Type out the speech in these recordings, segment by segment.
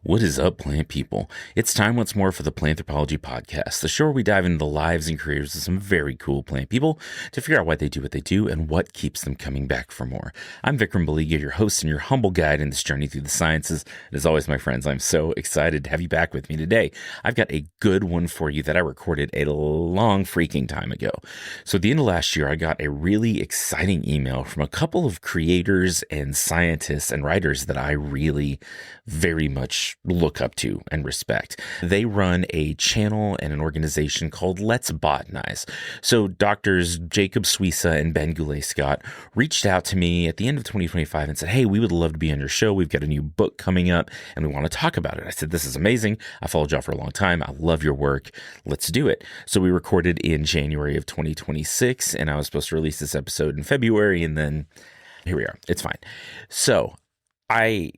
What is up, plant people? It's time once more for the Planthropology Podcast, the show where we dive into the lives and careers of some very cool plant people to figure out why they do what they do and what keeps them coming back for more. I'm Vikram Baliga, your host and your humble guide in this journey through the sciences. And as always, my friends, I'm so excited to have you back with me today. I've got a good one for you that I recorded a long freaking time ago. So at the end of last year, I got a really exciting email from a couple of creators and scientists and writers that I really very much look up to and respect. They run a channel and an organization called Let's Botanize. So doctors Jacob Souissa and Ben Goulet-Scott reached out to me at the end of 2025 and said, hey, we would love to be on your show. We've got a new book coming up and we want to talk about it. I said, this is amazing. I followed y'all for a long time. I love your work. Let's do it. So we recorded in January of 2026 and I was supposed to release this episode in February, and then here we are. It's fine. So I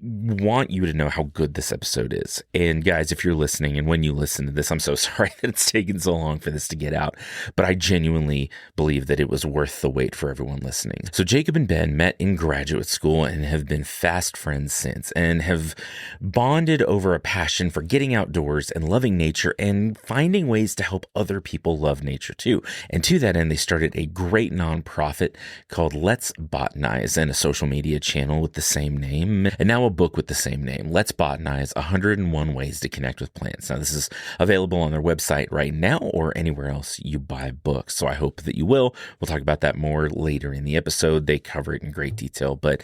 want you to know how good this episode is. And guys, if you're listening and when you listen to this, I'm so sorry that it's taken so long for this to get out, but I genuinely believe that it was worth the wait for everyone listening. So Jacob and Ben met in graduate school and have been fast friends since, and have bonded over a passion for getting outdoors and loving nature and finding ways to help other people love nature too. And to that end, they started a great nonprofit called Let's Botanize and a social media channel with the same name. And now a book with the same name, Let's Botanize, 101 Ways to Connect with Plants. Now, this is available on their website right now or anywhere else you buy books, so I hope that you will. We'll talk about that more later in the episode. They cover it in great detail, but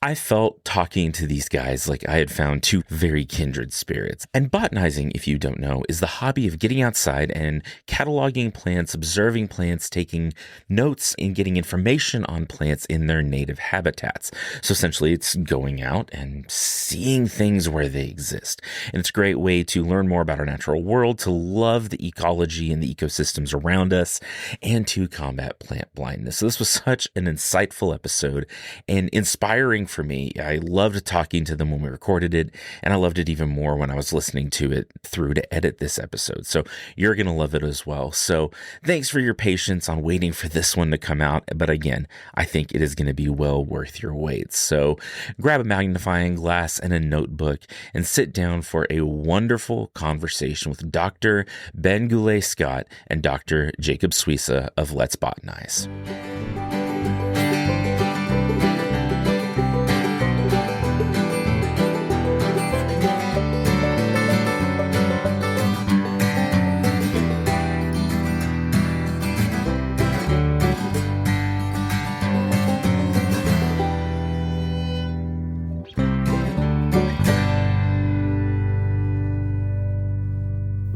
I felt talking to these guys like I had found two very kindred spirits. And botanizing, if you don't know, is the hobby of getting outside and cataloging plants, observing plants, taking notes, and getting information on plants in their native habitats. So essentially, it's going out and seeing things where they exist. And it's a great way to learn more about our natural world, to love the ecology and the ecosystems around us, and to combat plant blindness. So this was such an insightful episode and inspiring for me. I loved talking to them when we recorded it, and I loved it even more when I was listening to it through to edit this episode. So you're going to love it as well. So thanks for your patience on waiting for this one to come out. But again, I think it is going to be well worth your wait. So grab a magnifying glass and a notebook and sit down for a wonderful conversation with Dr. Ben Goulet-Scott and Dr. Jacob Souissa of Let's Botanize.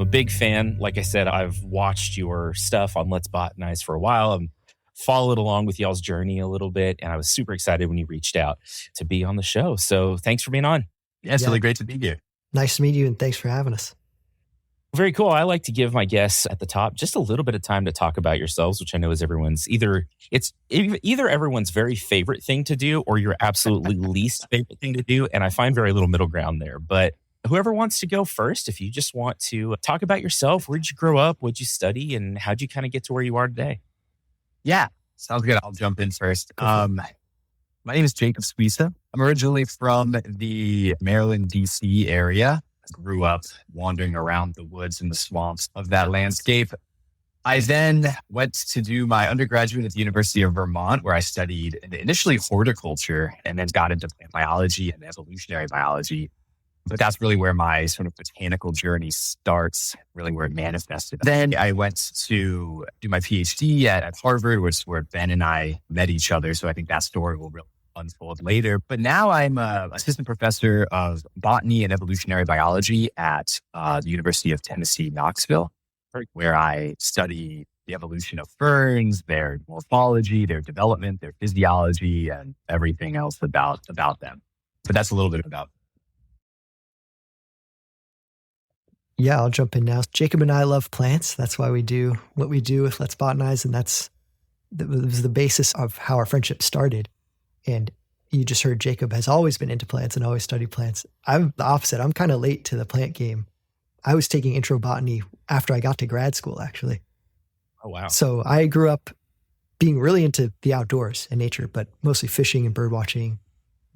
Big fan. Like I said, I've watched your stuff on Let's Botanize for a while. I've followed along with y'all's journey a little bit, and I was super excited when you reached out to be on the show. So thanks for being on. Yeah, it's really great to be here. Nice to meet you, and thanks for having us. Very cool. I like to give my guests at the top just a little bit of time to talk about yourselves, which I know is either everyone's very favorite thing to do or your absolutely least favorite thing to do. And I find very little middle ground there. But whoever wants to go first, if you just want to talk about yourself, where did you grow up, what did you study, and how'd you kind of get to where you are today? Yeah, sounds good. I'll jump in first. My name is Jacob Souissa. I'm originally from the Maryland, D.C. area. I grew up wandering around the woods and the swamps of that landscape. I then went to do my undergraduate at the University of Vermont, where I studied initially horticulture and then got into plant biology and evolutionary biology. But that's really where my sort of botanical journey starts, really where it manifested. Then I went to do my PhD at Harvard, which is where Ben and I met each other. So I think that story will really unfold later. But now I'm an assistant professor of botany and evolutionary biology at the University of Tennessee, Knoxville, where I study the evolution of ferns, their morphology, their development, their physiology, and everything else about them. But that's a little bit about. Yeah, I'll jump in now. Jacob and I love plants. That's why we do what we do with Let's Botanize. And that was the basis of how our friendship started. And you just heard Jacob has always been into plants and always studied plants. I'm the opposite. I'm kind of late to the plant game. I was taking intro botany after I got to grad school, actually. Oh, wow. So I grew up being really into the outdoors and nature, but mostly fishing and bird watching.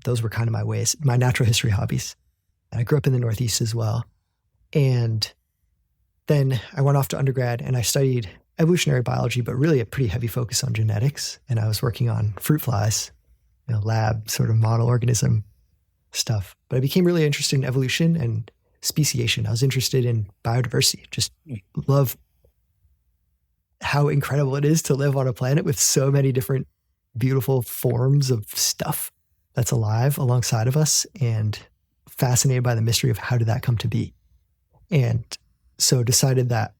Those were kind of my ways, my natural history hobbies. I grew up in the Northeast as well. And then I went off to undergrad and I studied evolutionary biology, but really a pretty heavy focus on genetics. And I was working on fruit flies, lab sort of model organism stuff. But I became really interested in evolution and speciation. I was interested in biodiversity, just love how incredible it is to live on a planet with so many different beautiful forms of stuff that's alive alongside of us, and fascinated by the mystery of how did that come to be. And so decided that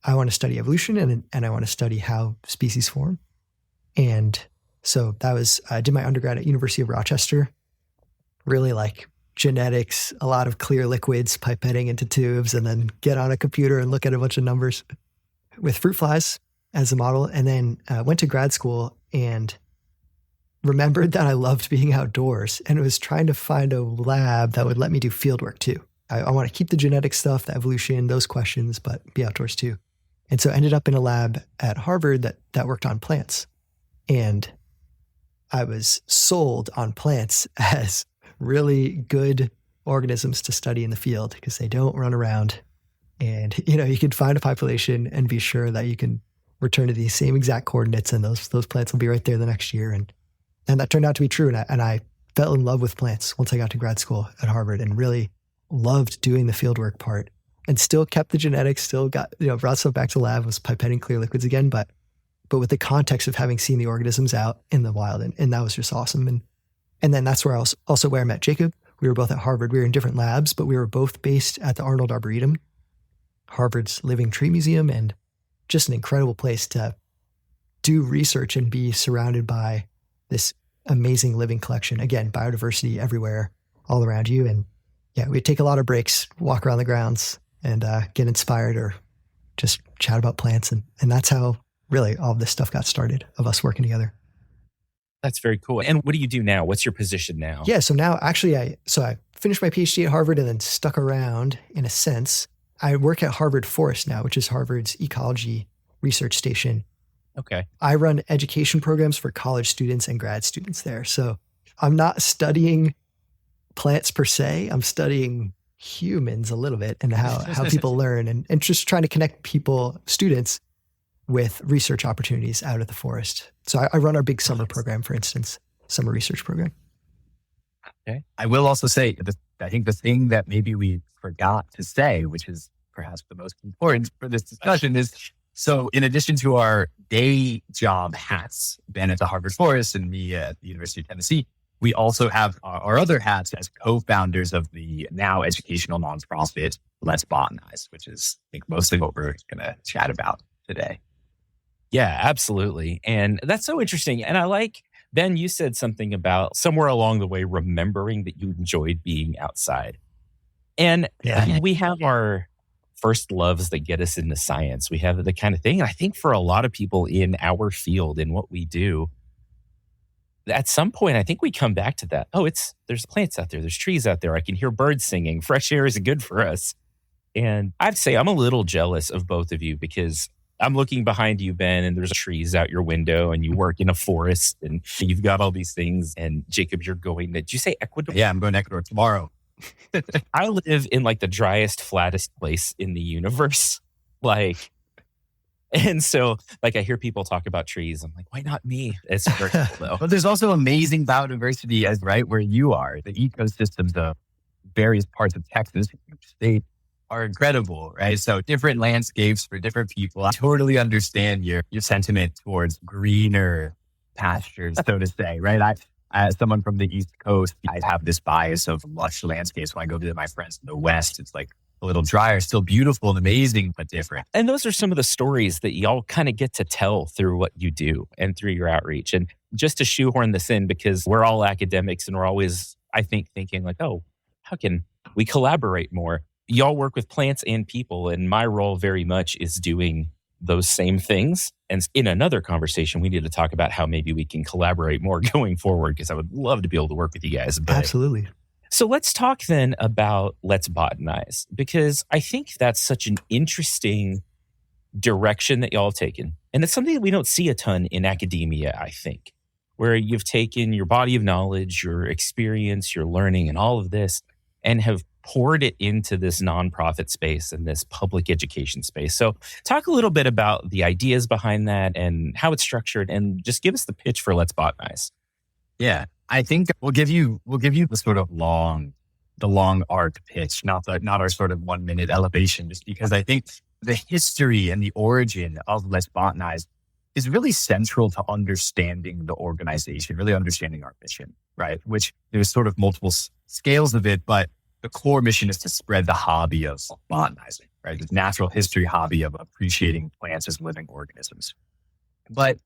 I want to study evolution and I want to study how species form. And so that was, I did my undergrad at University of Rochester, really like genetics, a lot of clear liquids, pipetting into tubes, and then get on a computer and look at a bunch of numbers with fruit flies as a model. And then went to grad school and remembered that I loved being outdoors and was trying to find a lab that would let me do field work too. I want to keep the genetic stuff, the evolution, those questions, but be outdoors too. And so I ended up in a lab at Harvard that worked on plants. And I was sold on plants as really good organisms to study in the field because they don't run around. And, you can find a population and be sure that you can return to these same exact coordinates, and those plants will be right there the next year. And that turned out to be true. And I fell in love with plants once I got to grad school at Harvard and really loved doing the fieldwork part, and still kept the genetics, still got, brought stuff back to the lab, was pipetting clear liquids again, but with the context of having seen the organisms out in the wild. And that was just awesome. And then that's where where I met Jacob. We were both at Harvard. We were in different labs, but we were both based at the Arnold Arboretum, Harvard's living tree museum, and just an incredible place to do research and be surrounded by this amazing living collection. Again, biodiversity everywhere, all around you. And yeah, we'd take a lot of breaks, walk around the grounds, and get inspired or just chat about plants. And that's how really all of this stuff got started, of us working together. That's very cool. And what do you do now? What's your position now? Yeah, so now actually I finished my PhD at Harvard and then stuck around in a sense. I work at Harvard Forest now, which is Harvard's ecology research station. Okay. I run education programs for college students and grad students there. So I'm not studying plants per se. I'm studying humans a little bit and how people learn and just trying to connect students with research opportunities out at the forest. So I run our big summer program, for instance, summer research program. Okay. I will also say, I think the thing that maybe we forgot to say, which is perhaps the most important for this discussion, is so in addition to our day job hats, Ben at the Harvard Forest and me at the University of Tennessee, we also have our other hats as co-founders of the now educational nonprofit Let's Botanize, which is, I think, mostly what we're going to chat about today. Yeah, absolutely. And that's so interesting. And I like, Ben, you said something about somewhere along the way, remembering that you enjoyed being outside. And we have our first loves that get us into science. We have the kind of thing. I think for a lot of people in our field, in what we do, at some point, I think we come back to that. Oh, there's plants out there. There's trees out there. I can hear birds singing. Fresh air is good for us. And I'd say I'm a little jealous of both of you because I'm looking behind you, Ben, and there's trees out your window and you work in a forest and you've got all these things. And Jacob, you're going did you say Ecuador? Yeah, I'm going to Ecuador tomorrow. I live in like the driest, flattest place in the universe. And so I hear people talk about trees. I'm like, why not me? It's very cool though. But there's also amazing biodiversity as right where you are. The ecosystems of various parts of Texas, state, are incredible, right? So different landscapes for different people. I totally understand your sentiment towards greener pastures, so to say, right? As someone from the East Coast, I have this bias of lush landscapes. When I go visit my friends in the West, it's like a little drier, still beautiful and amazing, but different. And those are some of the stories that y'all kind of get to tell through what you do and through your outreach. And just to shoehorn this in, because we're all academics and we're always, I think, thinking like, oh, how can we collaborate more? Y'all work with plants and people, and my role very much is doing those same things. And in another conversation, we need to talk about how maybe we can collaborate more going forward, because I would love to be able to work with you guys. Absolutely. So let's talk then about Let's Botanize, because I think that's such an interesting direction that y'all have taken. And it's something that we don't see a ton in academia, I think, where you've taken your body of knowledge, your experience, your learning, and all of this, and have poured it into this nonprofit space and this public education space. So talk a little bit about the ideas behind that and how it's structured, and just give us the pitch for Let's Botanize. Yeah, I think we'll give you the sort of long arc pitch, not our sort of 1 minute elevation, just because I think the history and the origin of Let's Botanize is really central to understanding the organization, really understanding our mission, right? Which there's sort of multiple scales of it, but the core mission is to spread the hobby of botanizing, right? This natural history hobby of appreciating plants as living organisms. But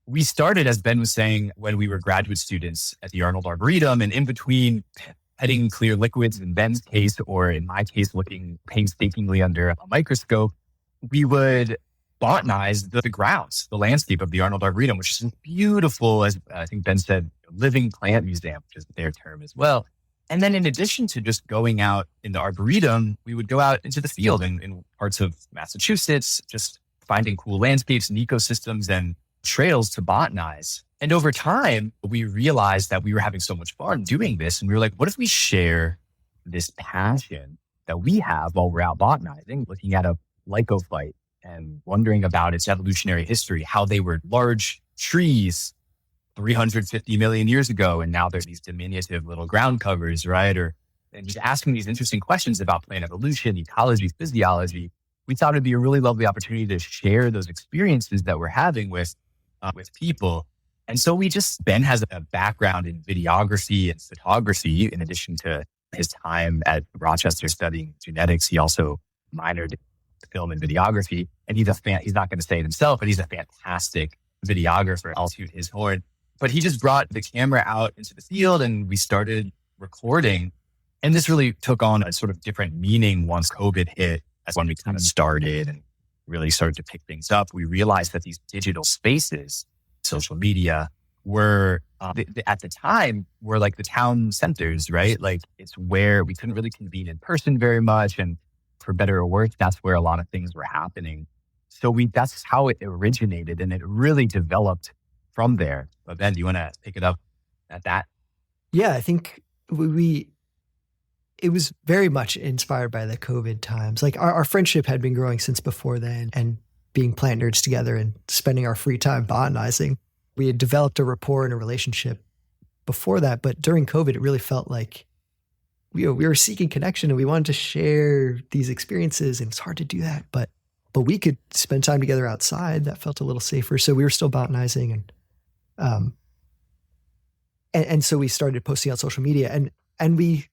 we started, as Ben was saying, when we were graduate students at the Arnold Arboretum, and in between petting clear liquids in Ben's case, or in my case, looking painstakingly under a microscope, we would botanize the grounds, the landscape of the Arnold Arboretum, which is beautiful, as I think Ben said, living plant museum, which is their term as well. And then in addition to just going out in the Arboretum, we would go out into the field in parts of Massachusetts, just finding cool landscapes and ecosystems and trails to botanize. And over time, we realized that we were having so much fun doing this. And we were like, what if we share this passion that we have while we're out botanizing, looking at a lycophyte and wondering about its evolutionary history, how they were large trees 350 million years ago, and now there's these diminutive little ground covers, right? And just asking these interesting questions about plant evolution, ecology, physiology. We thought it'd be a really lovely opportunity to share those experiences that we're having with people. And so Ben has a background in videography and photography. In addition to his time at Rochester studying genetics, he also minored in film and videography. And he's not going to say it himself, but he's a fantastic videographer. I'll toot his horn. But he just brought the camera out into the field and we started recording. And this really took on a sort of different meaning once COVID hit. That's when we kind of started and really started to pick things up. We realized that these digital spaces, social media, were at the time were like the town centers, right? Like it's where we couldn't really convene in person very much. And for better or worse, that's where a lot of things were happening. So that's how it originated, and it really developed from there. But Ben, do you want to pick it up at that? Yeah, I think it was very much inspired by the COVID times. Like our friendship had been growing since before then, and being plant nerds together and spending our free time botanizing. We had developed a rapport and a relationship before that, but during COVID, it really felt like we were seeking connection and we wanted to share these experiences, and it's hard to do that, but we could spend time together outside. That felt a little safer. So we were still botanizing, and so we started posting on social media, and we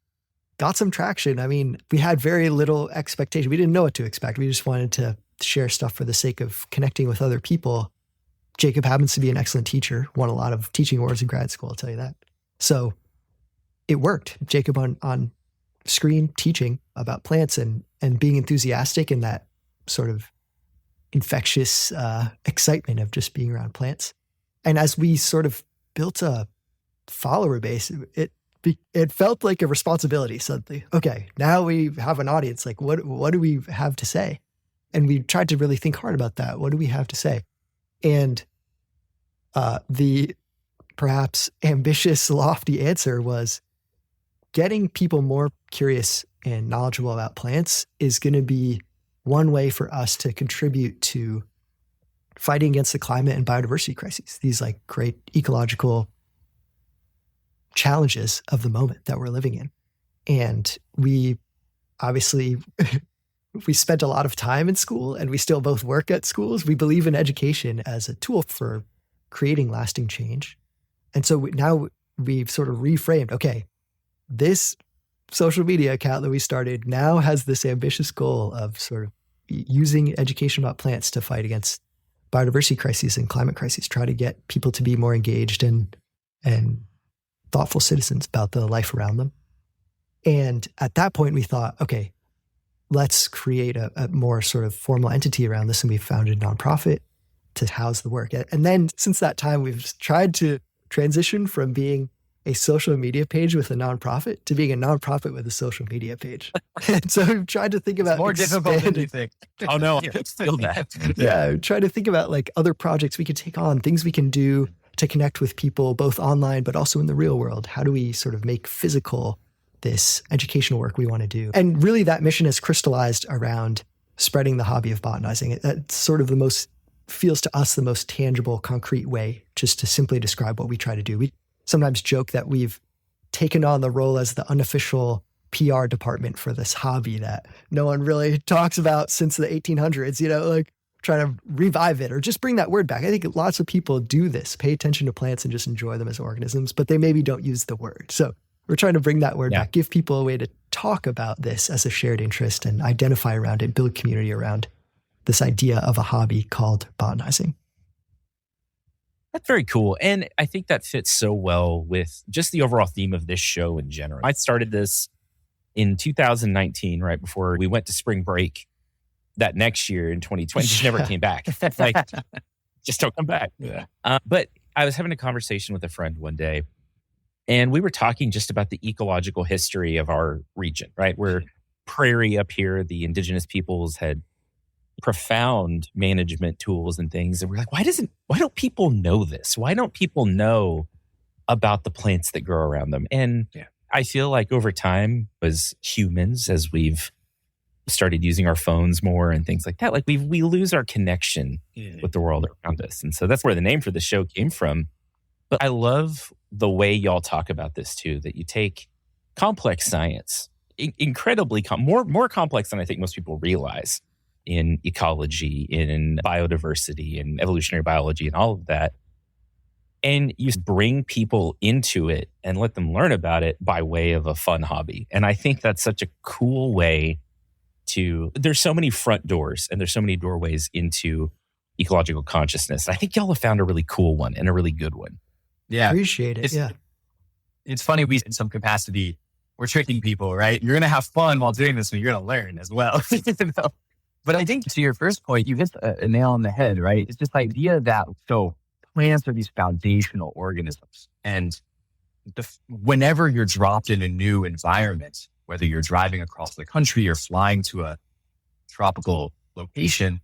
got some traction. I mean, we had very little expectation. We didn't know what to expect. We just wanted to share stuff for the sake of connecting with other people. Jacob happens to be an excellent teacher, won a lot of teaching awards in grad school, I'll tell you that. So it worked. Jacob on screen teaching about plants and being enthusiastic, and that sort of infectious excitement of just being around plants. And as we sort of built a follower base, it felt like a responsibility suddenly. Okay, now we have an audience. Like, what do we have to say? And we tried to really think hard about that. What do we have to say? And the perhaps ambitious, lofty answer was getting people more curious and knowledgeable about plants is going to be one way for us to contribute to fighting against the climate and biodiversity crises, these like great ecological challenges of the moment that we're living in. And we obviously, we spent a lot of time in school, and we still both work at schools. We believe in education as a tool for creating lasting change. And so now we've sort of reframed, okay, this social media account that we started now has this ambitious goal of sort of using education about plants to fight against biodiversity crises and climate crises, try to get people to be more engaged and thoughtful citizens about the life around them. And at that point, we thought, okay, let's create a more sort of formal entity around this. And we founded a nonprofit to house the work. And then since that time, we've tried to transition from being a social media page with a nonprofit to being a nonprofit with a social media page. And so we've tried to think about more difficult than you think. Oh no, it's still that. Yeah, try to think about like other projects we could take on, things we can do to connect with people both online but also in the real world. How do we sort of make physical this educational work we want to do. And really that mission has crystallized around spreading the hobby of botanizing. That's sort of feels to us the most tangible, concrete way just to simply describe what we try to do. We sometimes joke that we've taken on the role as the unofficial PR department for this hobby that no one really talks about since the 1800s, like trying to revive it or just bring that word back. I think lots of people do this, pay attention to plants and just enjoy them as organisms, but they maybe don't use the word. So we're trying to bring that word back, give people a way to talk about this as a shared interest and identify around it, build community around this idea of a hobby called botanizing. That's very cool. And I think that fits so well with just the overall theme of this show in general. I started this in 2019, right before we went to spring break. That next year in 2020, just never came back. Like, just don't come back. Yeah. But I was having a conversation with a friend one day, and we were talking just about the ecological history of our region, right? We're prairie up here. The indigenous peoples had profound management tools and things. And we're like, why don't people know this? Why don't people know about the plants that grow around them? And I feel like over time, as humans, as we've started using our phones more and things like that, like we lose our connection with the world around us. And so that's where the name for the show came from. But I love the way y'all talk about this too, that you take complex science, incredibly more complex than I think most people realize, in ecology, in biodiversity, in evolutionary biology, and all of that. And you bring people into it and let them learn about it by way of a fun hobby. And I think that's such a cool way there's so many front doors and there's so many doorways into ecological consciousness. And I think y'all have found a really cool one and a really good one. Yeah. Appreciate it. It's funny, we, in some capacity, we're tricking people, right? You're going to have fun while doing this and you're going to learn as well. But I think to your first point, you hit a nail on the head, right? It's this idea that, so plants are these foundational organisms. And whenever you're dropped in a new environment, whether you're driving across the country or flying to a tropical location,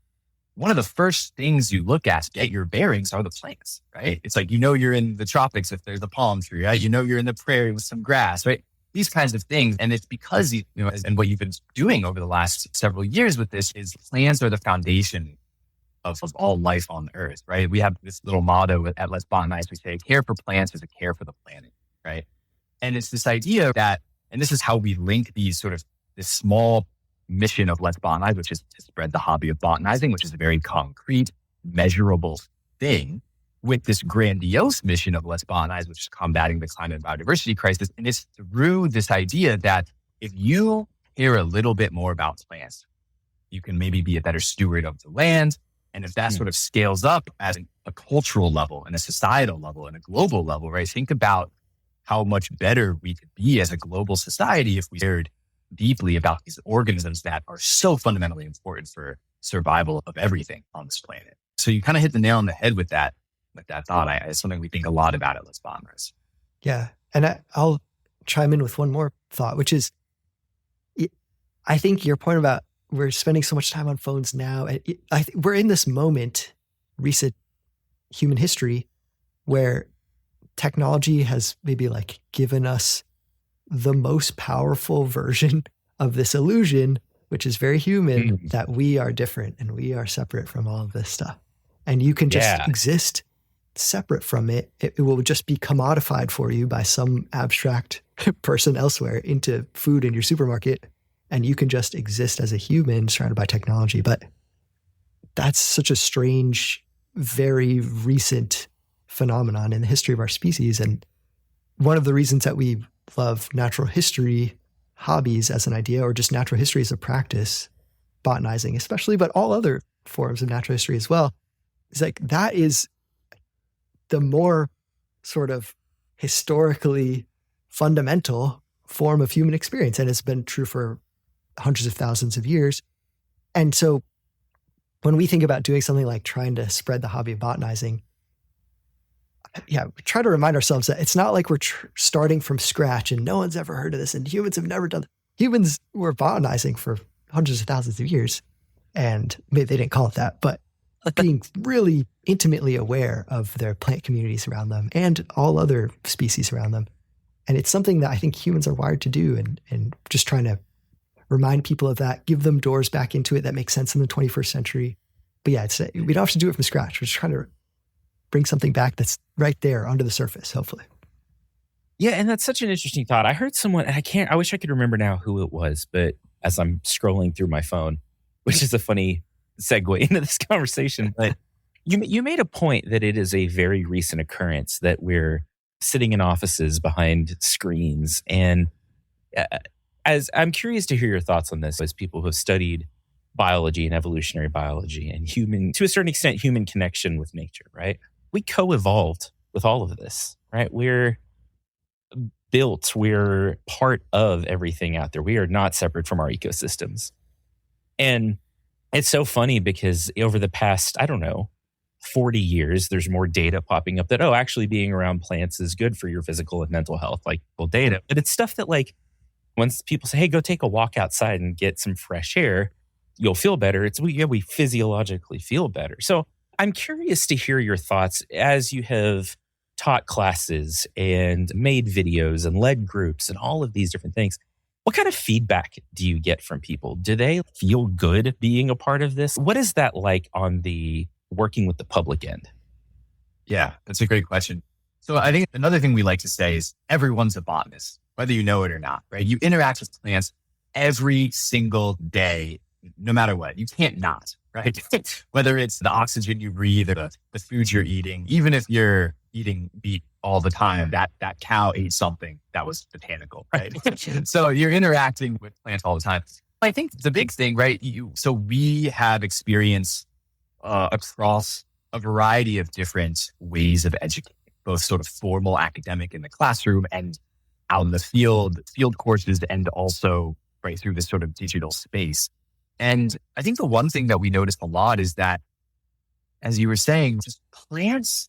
one of the first things you look at to get your bearings are the plants, right? It's like, you're in the tropics if there's a palm tree, right? You're in the prairie with some grass, right? These kinds of things. And it's because, and what you've been doing over the last several years with this is plants are the foundation of all life on Earth, right? We have this little motto at Let's Botanize. We say, care for plants is a care for the planet, right? And it's this idea that, and this is how we link these this small mission of Let's Botanize, which is to spread the hobby of botanizing, which is a very concrete, measurable thing, with this grandiose mission of Let's Botanize, which is combating the climate and biodiversity crisis. And it's through this idea that if you care a little bit more about plants, you can maybe be a better steward of the land. And if that sort of scales up at a cultural level and a societal level and a global level, right? Think about how much better we could be as a global society if we cared deeply about these organisms that are so fundamentally important for survival of everything on this planet. So you kind of hit the nail on the head with that thought. It's something we think a lot about at Let's Botanize. Yeah. And I'll chime in with one more thought, which is, I think your point about we're spending so much time on phones now. We're in this moment, recent human history, where technology has maybe given us the most powerful version of this illusion, which is very human, that we are different and we are separate from all of this stuff. And you can just exist separate from it. It will just be commodified for you by some abstract person elsewhere into food in your supermarket. And you can just exist as a human surrounded by technology. But that's such a strange, very recent phenomenon in the history of our species. And one of the reasons that we love natural history hobbies as an idea, or just natural history as a practice, botanizing especially, but all other forms of natural history as well, is that is the more sort of historically fundamental form of human experience. And it's been true for hundreds of thousands of years. And so when we think about doing something like trying to spread the hobby of botanizing, we try to remind ourselves that it's not like we're starting from scratch and no one's ever heard of this and humans have never done it. Humans were botanizing for hundreds of thousands of years, and maybe they didn't call it that, but being really intimately aware of their plant communities around them and all other species around them. And it's something that I think humans are wired to do, and just trying to remind people of that, give them doors back into it that make sense in the 21st century. But yeah, we don't have to do it from scratch. We're just trying to bring something back that's right there under the surface, hopefully. Yeah, and that's such an interesting thought. I heard someone, and I wish I could remember now who it was, but as I'm scrolling through my phone, which is a funny segue into this conversation, but you made a point that it is a very recent occurrence that we're sitting in offices behind screens. And as I'm curious to hear your thoughts on this as people who have studied biology and evolutionary biology and human, to a certain extent, human connection with nature, right? We co-evolved with all of this, right? We're part of everything out there. We are not separate from our ecosystems. And it's so funny because over the past, 40 years, there's more data popping up that, actually being around plants is good for your physical and mental health, like data. But it's stuff that once people say, hey, go take a walk outside and get some fresh air, you'll feel better. We physiologically feel better. So I'm curious to hear your thoughts as you have taught classes and made videos and led groups and all of these different things. What kind of feedback do you get from people? Do they feel good being a part of this? What is that like on the working with the public end? Yeah, that's a great question. So I think another thing we like to say is everyone's a botanist, whether you know it or not, right? You interact with plants every single day, no matter what. You can't not, right? Whether it's the oxygen you breathe or the food you're eating, even if you're eating beet all the time, that cow ate something that was botanical, right? So you're interacting with plants all the time. I think the big thing, right? So we have experience across a variety of different ways of educating, both sort of formal academic in the classroom and out in the field courses, and also right through this sort of digital space. And I think the one thing that we notice a lot is that, as you were saying, just plants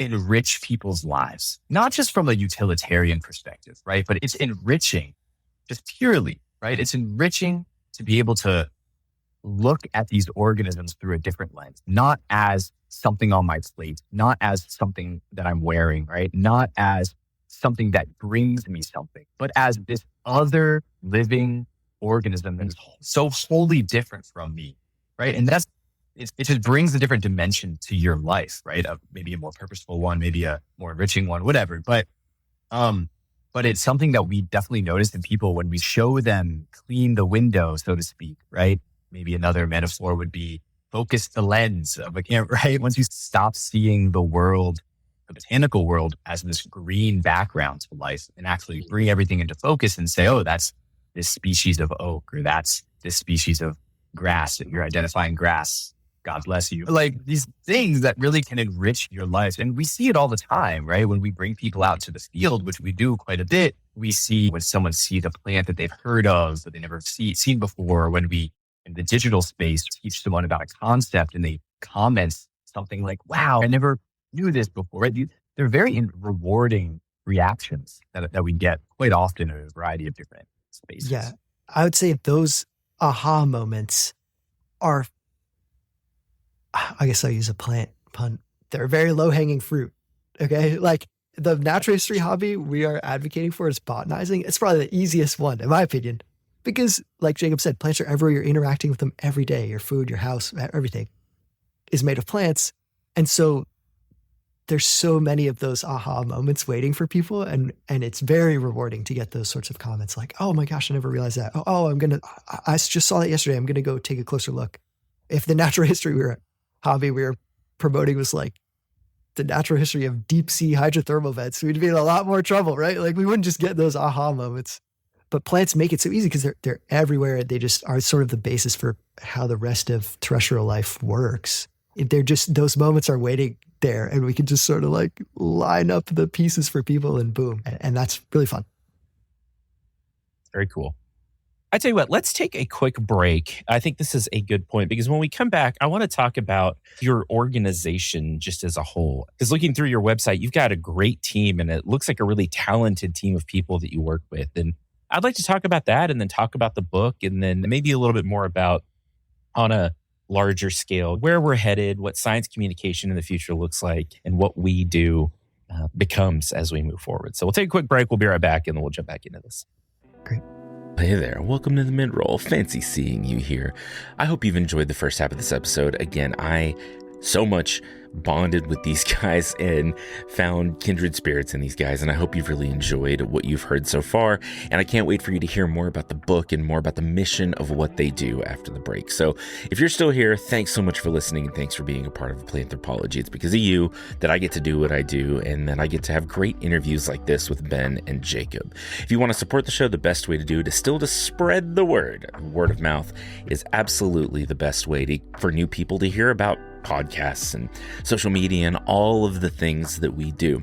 enrich people's lives, not just from a utilitarian perspective, right? But it's enriching just purely, right? It's enriching to be able to look at these organisms through a different lens, not as something on my plate, not as something that I'm wearing, right? Not as something that brings me something, but as this other living organism that is so wholly different from me, right? And it just brings a different dimension to your life, right? Maybe a more purposeful one, maybe a more enriching one, whatever. But it's something that we definitely notice in people when we show them clean the window, so to speak, right? Maybe another metaphor would be focus the lens of a camera, right? Once you stop seeing the world, the botanical world, as this green background to life, and actually bring everything into focus and say, oh, that's this species of oak, or that's this species of grass, and you're identifying grass. God bless you. Like these things that really can enrich your life. And we see it all the time, right? When we bring people out to the field, which we do quite a bit, we see when someone sees a plant that they've heard of, that they never seen before, or when we, in the digital space, teach someone about a concept and they comment something like, wow, I never knew this before. Right? They're very rewarding reactions that we get quite often in a variety of different spaces. Yeah, I would say those aha moments are, I guess I'll use a plant pun. They're very low hanging fruit. Okay. Like the natural history hobby we are advocating for is botanizing. It's probably the easiest one, in my opinion, because like Jacob said, plants are everywhere. You're interacting with them every day. Your food, your house, everything is made of plants. And so there's so many of those aha moments waiting for people. And it's very rewarding to get those sorts of comments like, oh my gosh, I never realized that. Oh, I just saw that yesterday. I'm going to go take a closer look. If the natural history hobby we were promoting was like the natural history of deep sea hydrothermal vents, we'd be in a lot more trouble, right? Like we wouldn't just get those aha moments. But plants make it so easy because they're everywhere. They just are sort of the basis for how the rest of terrestrial life works. They're just, those moments are waiting there, and we can just sort of like line up the pieces for people and boom. And that's really fun. Very cool. I tell you what, let's take a quick break. I think this is a good point because when we come back, I want to talk about your organization just as a whole. Because looking through your website, you've got a great team and it looks like a really talented team of people that you work with. And I'd like to talk about that and then talk about the book and then maybe a little bit more about on a larger scale, where we're headed, what science communication in the future looks like and what we do becomes as we move forward. So we'll take a quick break. We'll be right back, and then we'll jump back into this. Great. Hey there, welcome to the Midroll. Fancy seeing you here. I hope you've enjoyed the first half of this episode. Again, I so much bonded with these guys and found kindred spirits in these guys, and I hope you've really enjoyed what you've heard so far, and I can't wait for you to hear more about the book and more about the mission of what they do after the break. So if you're still here, thanks so much for listening, and thanks for being a part of Planthropology. It's because of you that I get to do what I do, and that I get to have great interviews like this with Ben and Jacob. If you want to support the show, the best way to do it is still to spread the word. Word of mouth is absolutely the best way for new people to hear about podcasts and social media and all of the things that we do.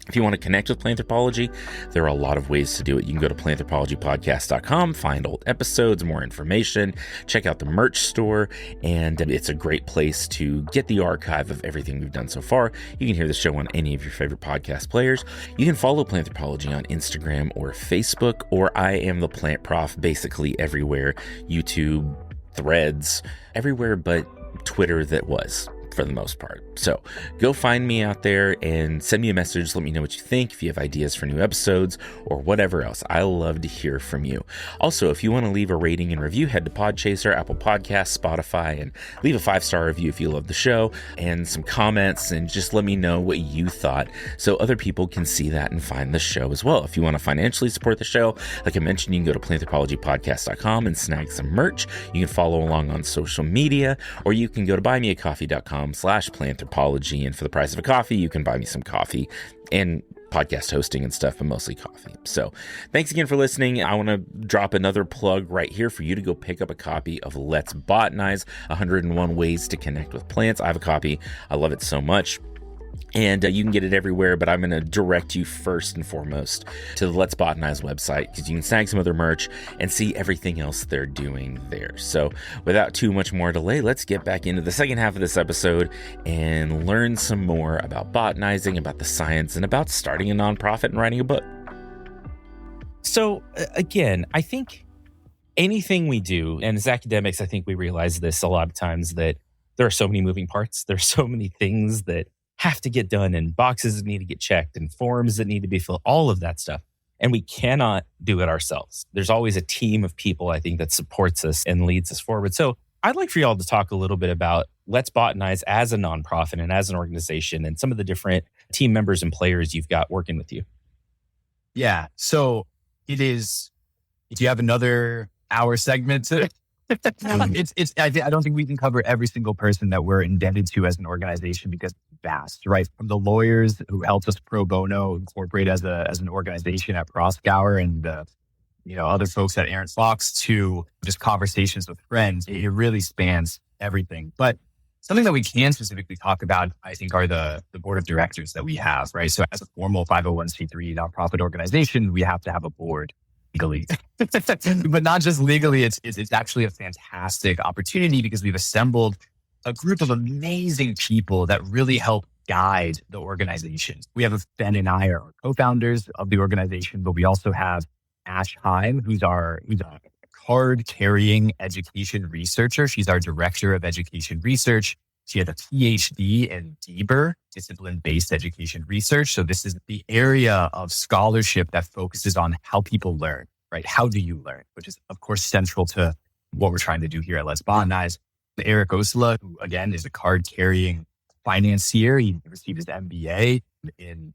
If you want to connect with Planthropology, there are a lot of ways to do it. You can go to planthropologypodcast.com, find old episodes, more information, check out the merch store, and it's a great place to get the archive of everything we've done so far. You can hear the show on any of your favorite podcast players. You can follow Planthropology on Instagram or Facebook, or I Am the Plant Prof, basically everywhere. YouTube, Threads, everywhere but Twitter that was, for the most part. So go find me out there and send me a message. Let me know what you think. If you have ideas for new episodes or whatever else, I love to hear from you. Also, if you want to leave a rating and review, head to Podchaser, Apple Podcasts, Spotify, and leave a 5-star review if you love the show, and some comments, and just let me know what you thought so other people can see that and find the show as well. If you want to financially support the show, like I mentioned, you can go to planthropologypodcast.com and snag some merch. You can follow along on social media, or you can go to buymeacoffee.com/planthropology, and for the price of a coffee, you can buy me some coffee and podcast hosting and stuff, but mostly coffee. So thanks again for listening. I want to drop another plug right here for you to go pick up a copy of Let's Botanize, 101 Ways to Connect with Plants. I have a copy. I love it so much. And you can get it everywhere, but I'm going to direct you first and foremost to the Let's Botanize website, because you can snag some other merch and see everything else they're doing there. So without too much more delay, let's get back into the second half of this episode and learn some more about botanizing, about the science, and about starting a nonprofit and writing a book. So again, I think anything we do, and as academics, I think we realize this a lot of times, that there are so many moving parts. There's so many things that have to get done, and boxes that need to get checked, and forms that need to be filled, all of that stuff. And we cannot do it ourselves. There's always a team of people, I think, that supports us and leads us forward. So I'd like for y'all to talk a little bit about Let's Botanize as a nonprofit and as an organization, and some of the different team members and players you've got working with you. Yeah. So it is, if you have another hour segment to I don't think we can cover every single person that we're indebted to as an organization, because it's vast, right? From the lawyers who helped us pro bono incorporate as an organization at Proskauer, and other folks at Aaron Fox, to just conversations with friends. It really spans everything. But something that we can specifically talk about, I think, are the board of directors that we have, right? So as a formal 501c3 nonprofit organization, we have to have a board. Legally, but not just legally. It's actually a fantastic opportunity, because we've assembled a group of amazing people that really help guide the organization. We have Ben and I are co-founders of the organization, but we also have Ash Heim, who's a card-carrying education researcher. She's our director of education research. She has a PhD in DBER, discipline-based education research. So this is the area of scholarship that focuses on how people learn, right? How do you learn? Which is, of course, central to what we're trying to do here at Let's Botanize. Eric Osula, who, again, is a card-carrying financier. He received his MBA and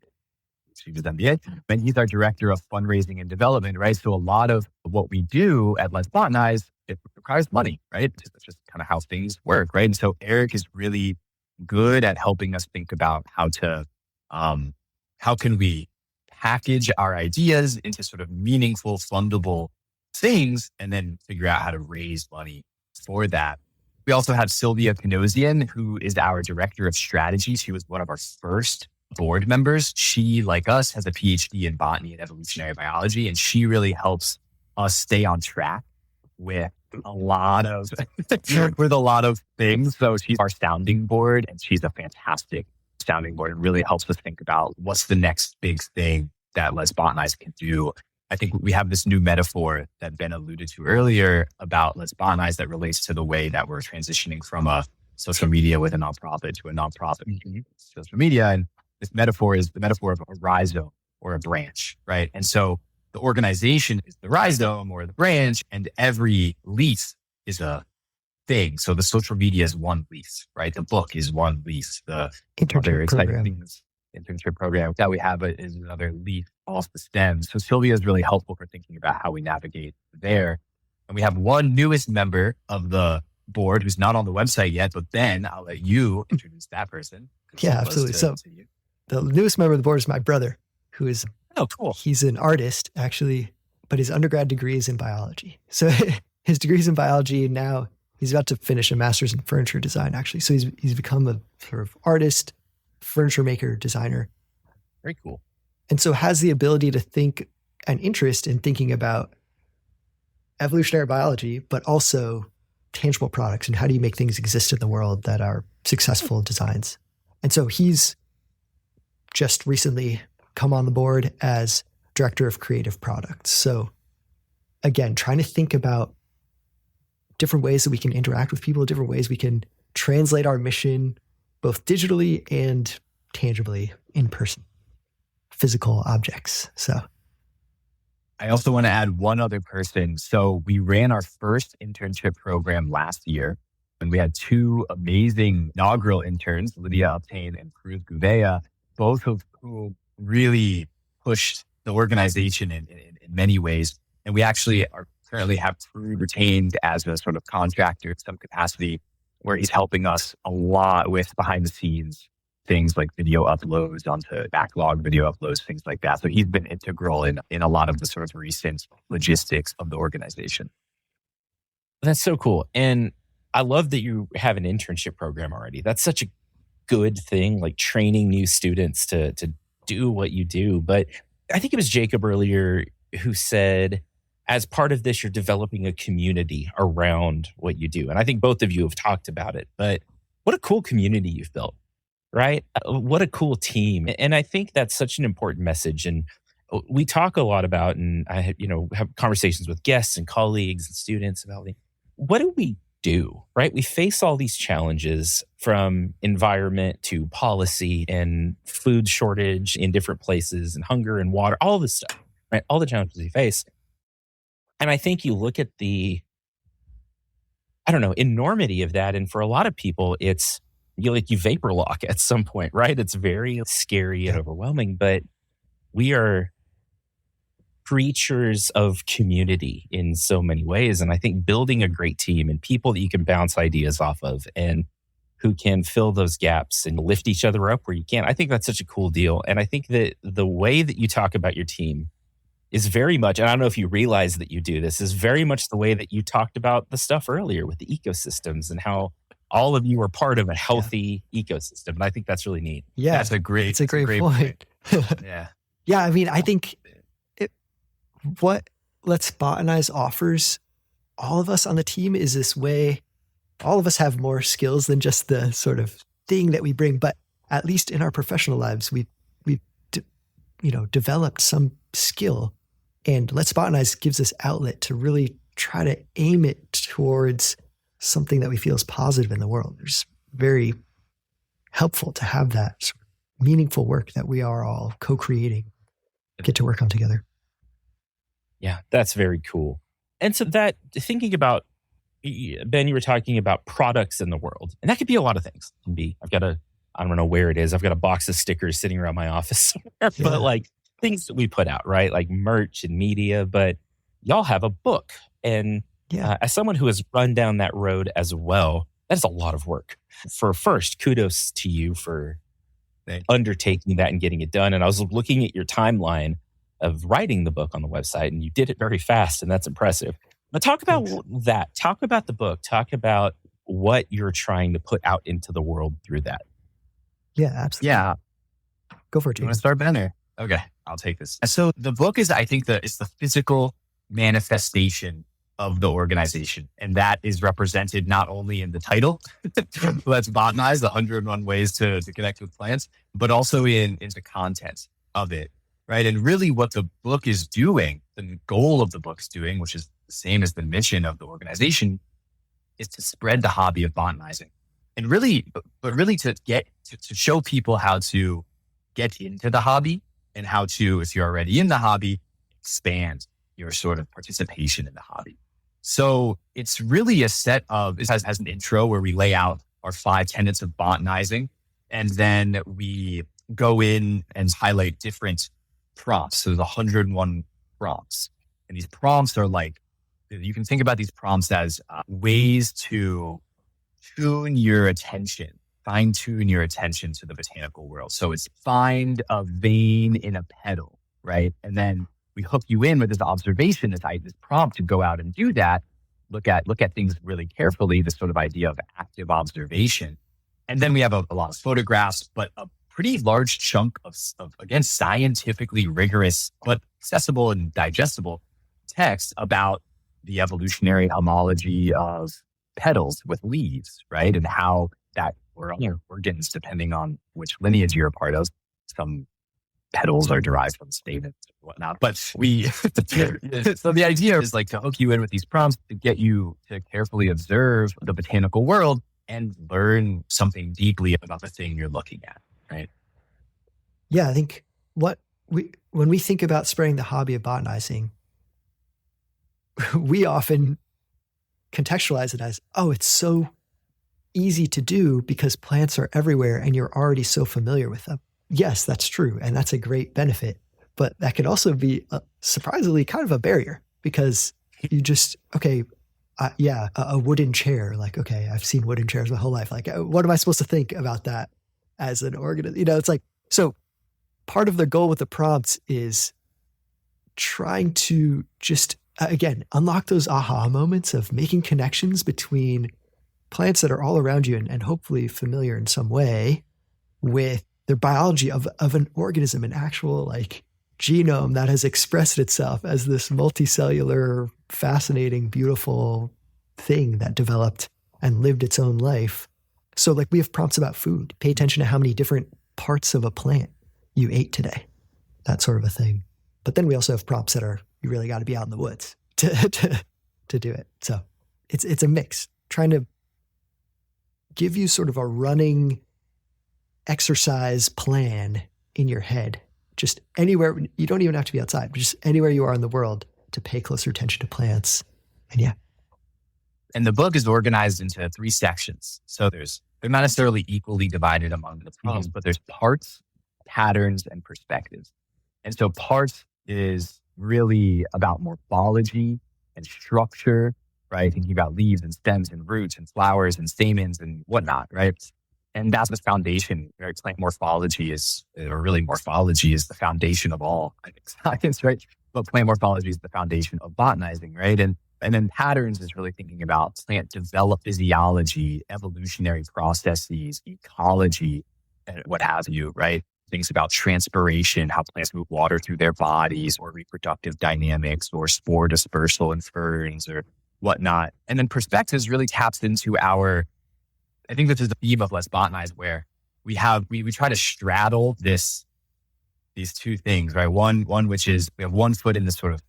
he's our director of fundraising and development, right? So a lot of what we do at Let's Botanize, it requires money, right? It's just kind of how things work, right? And so Eric is really good at helping us think about how can we package our ideas into sort of meaningful, fundable things, and then figure out how to raise money for that. We also have Sylvia Panosian, who is our director of strategy. She was one of our first board members. She, like us, has a PhD in botany and evolutionary biology, and she really helps us stay on track with a lot of things. So she's our sounding board, and she's a fantastic sounding board. It really helps us think about what's the next big thing that Let's Botanize can do. I think we have this new metaphor that Ben alluded to earlier about Let's Botanize that relates to the way that we're transitioning from a social media with a nonprofit to a nonprofit social media. And this metaphor is the metaphor of a rhizome or a branch, right? And so the organization is the rhizome or the branch, and every leaf is a thing. So the social media is one leaf, right? The book is one leaf. The other exciting things, internship program that we have is another leaf off the stem. So Sylvia is really helpful for thinking about how we navigate there. And we have one newest member of the board who's not on the website yet, but then I'll let you introduce that person. Yeah, absolutely. So the newest member of the board is my brother, who is, cool. He's an artist actually, but his undergrad degree is in biology. So his degree's in biology, and now he's about to finish a master's in furniture design actually. So he's become a sort of artist, furniture maker, designer. Very cool. And so has the ability to think an interest in thinking about evolutionary biology, but also tangible products and how do you make things exist in the world that are successful designs. And so he's just recently come on the board as director of creative products. So again, trying to think about different ways that we can interact with people, different ways we can translate our mission, both digitally and tangibly in person, physical objects. So I also want to add one other person. So we ran our first internship program last year, and we had two amazing inaugural interns, Lydia Obtain and Cruz Gouvet, both of whom really pushed the organization in many ways. And we actually currently have Cruz retained as a sort of contractor in some capacity, where he's helping us a lot with behind the scenes things like video uploads onto backlog video uploads, things like that. So he's been integral in a lot of the sort of recent logistics of the organization. That's so cool. And I love that you have an internship program already. That's such a good thing, like training new students to do what you do. But I think it was Jacob earlier who said, as part of this, you're developing a community around what you do. And I think both of you have talked about it, but what a cool community you've built. Right? What a cool team. And I think that's such an important message. And we talk a lot about, and I have conversations with guests and colleagues and students about what do we do, right? We face all these challenges from environment to policy and food shortage in different places and hunger and water, all this stuff, right? All the challenges we face. And I think you look at the, enormity of that. And for a lot of people, it's, you vapor lock at some point, right? It's very scary and overwhelming, but we are creatures of community in so many ways. And I think building a great team and people that you can bounce ideas off of and who can fill those gaps and lift each other up where you can, I think that's such a cool deal. And I think that the way that you talk about your team is very much, and I don't know if you realize that you do this, is very much the way that you talked about the stuff earlier with the ecosystems and how all of you are part of a healthy ecosystem. And I think that's really neat. Yeah. That's a great point. Yeah. Yeah. I mean, I think what Let's Botanize offers all of us on the team is this way, all of us have more skills than just the sort of thing that we bring, but at least in our professional lives, we've developed some skill, and Let's Botanize gives us outlet to really try to aim it towards something that we feel is positive in the world. It's very helpful to have that sort of meaningful work that we are all co-creating, get to work on together. Yeah, that's very cool. And so that, thinking about, Ben, you were talking about products in the world, and that could be a lot of things. It can be, I don't know where it is. I've got a box of stickers sitting around my office somewhere, but like things that we put out, right? Like merch and media, but y'all have a book. And as someone who has run down that road as well, that's a lot of work. First, kudos to you for undertaking that and getting it done. And I was looking at your timeline of writing the book on the website, and you did it very fast, and that's impressive. But talk about that. Talk about the book. Talk about what you're trying to put out into the world through that. Yeah, absolutely. Yeah. Go for it, You James. want to start, Ben? Or? Okay, I'll take this. So the book is, I think, it's the physical manifestation of the organization. And that is represented not only in the title, Let's Botanize, the 101 ways to connect with plants, but also in the content of it, right? And really what the book is doing, the goal of the book's doing, which is the same as the mission of the organization, is to spread the hobby of botanizing. And really, but really to get to show people how to get into the hobby and how to, if you're already in the hobby, expand your sort of participation in the hobby. So it's really a set of, it has an intro where we lay out our 5 tenets of botanizing. And then we go in and highlight different prompts. So there's 101 prompts. And these prompts are like, you can think about these prompts as ways to fine-tune your attention to the botanical world. So it's find a vein in a petal, right? And then we hook you in with this observation, this prompt to go out and do that. Look at things really carefully, this sort of idea of active observation. And then we have a lot of photographs, but a pretty large chunk of again, scientifically rigorous, but accessible and digestible text about the evolutionary homology of petals with leaves, right? And how that, or other organs, depending on which lineage you're a part of. Some petals are derived from stamens and whatnot. But so the idea is like to hook you in with these prompts to get you to carefully observe the botanical world and learn something deeply about the thing you're looking at, right? Yeah, I think when we think about spreading the hobby of botanizing, we often contextualize it as, oh, it's so easy to do because plants are everywhere and you're already so familiar with them. Yes, that's true. And that's a great benefit. But that can also be surprisingly kind of a barrier because you just, a wooden chair. Like, okay, I've seen wooden chairs my whole life. Like, what am I supposed to think about that as an organism? It's like, so part of the goal with the prompts is trying to just, again, unlock those aha moments of making connections between plants that are all around you and hopefully familiar in some way with the biology of an organism, an actual like genome that has expressed itself as this multicellular, fascinating, beautiful thing that developed and lived its own life. So like we have prompts about food. Pay attention to how many different parts of a plant you ate today, that sort of a thing. But then we also have prompts that are, you really got to be out in the woods to do it. So it's a mix, trying to give you sort of a running exercise plan in your head, just anywhere. You don't even have to be outside, but just anywhere you are in the world to pay closer attention to plants. And yeah. And the book is organized into 3 sections. So they're not necessarily equally divided among the prompts, but there's parts, patterns, and perspectives. And so parts is really about morphology and structure, right? Thinking about leaves and stems and roots and flowers and stamens and whatnot, right? And that's the foundation, right? Plant morphology is the foundation of all, I think, science, right? But plant morphology is the foundation of botanizing, right? And then patterns is really thinking about plant development, physiology, evolutionary processes, ecology, and what have you, right? Things about transpiration, how plants move water through their bodies, or reproductive dynamics, or spore dispersal in ferns, or whatnot. And then perspectives really taps into I think this is the theme of Let's Botanize, where we try to straddle these 2 things, right? One which is we have one foot in this sort of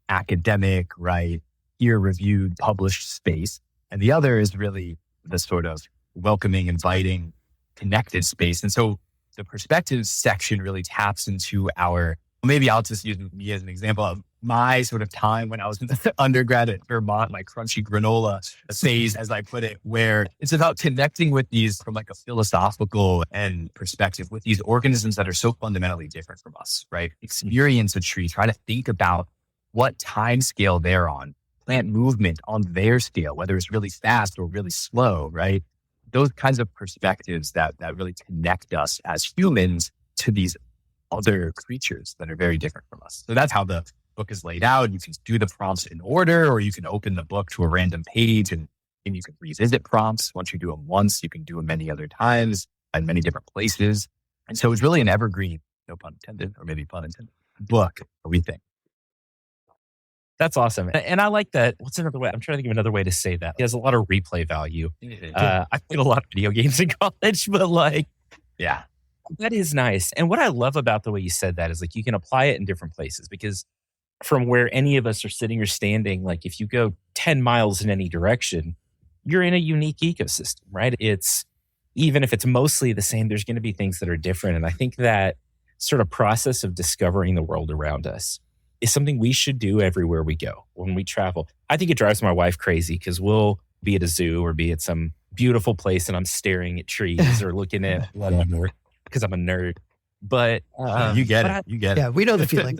academic, right, peer-reviewed, published space, and the other is really the sort of welcoming, inviting, connected space. And so the perspectives section really taps into maybe I'll just use me as an example of my sort of time when I was in the undergrad at Vermont, my crunchy granola phase, as I put it, where it's about connecting with these from like a philosophical and perspective with these organisms that are so fundamentally different from us, right? Experience a tree, try to think about what time scale they're on, plant movement on their scale, whether it's really fast or really slow, right? Those kinds of perspectives that really connect us as humans to these other creatures that are very different from us. So that's how the book is laid out. You can do the prompts in order, or you can open the book to a random page and you can revisit prompts. Once you do them once, you can do them many other times in many different places. And so it's really an evergreen, no pun intended, or maybe pun intended, book, we think. That's awesome. And I like that. What's another way? I'm trying to think of another way to say that. It has a lot of replay value. I played a lot of video games in college, but yeah, that is nice. And what I love about the way you said that is like you can apply it in different places, because from where any of us are sitting or standing, like if you go 10 miles in any direction, you're in a unique ecosystem, right? It's even if it's mostly the same, there's going to be things that are different. And I think that sort of process of discovering the world around us is something we should do everywhere we go when we travel. I think it drives my wife crazy because we'll be at a zoo or be at some beautiful place and I'm staring at trees or looking at whatever because I'm a nerd. But you get it. You get it. Yeah, we know the feeling.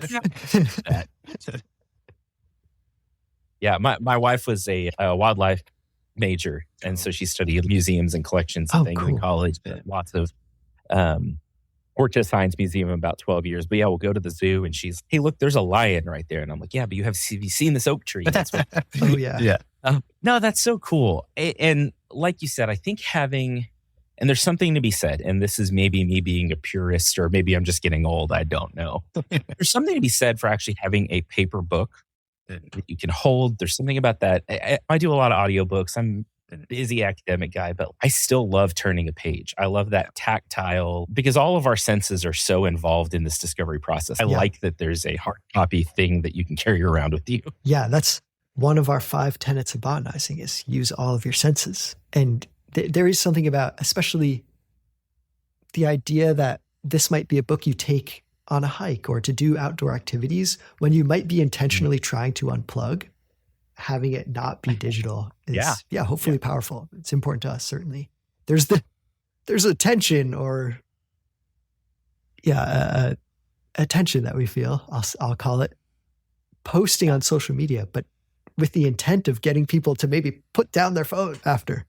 Yeah, my wife was a wildlife major, and so she studied museums and collections and things in college. Lots of worked at a science museum about 12 years. But yeah, we'll go to the zoo, and she's, hey, look, there's a lion right there, and I'm like, yeah, but have you seen this oak tree? Oh yeah, yeah. No, that's so cool. And like you said, I think having, and there's something to be said, and this is maybe me being a purist, or maybe I'm just getting old. I don't know. There's something to be said for actually having a paper book that you can hold. There's something about that. I do a lot of audiobooks. I'm a busy academic guy, but I still love turning a page. I love that tactile because all of our senses are so involved in this discovery process. I like that there's a hard copy thing that you can carry around with you. Yeah, that's one of our 5 tenets of botanizing is use all of your senses. And there is something about, especially the idea that this might be a book you take on a hike or to do outdoor activities when you might be intentionally trying to unplug. Having it not be digital is hopefully powerful. It's important to us, certainly. There's a tension or a tension that we feel, I'll call it, posting on social media, but with the intent of getting people to maybe put down their phone after,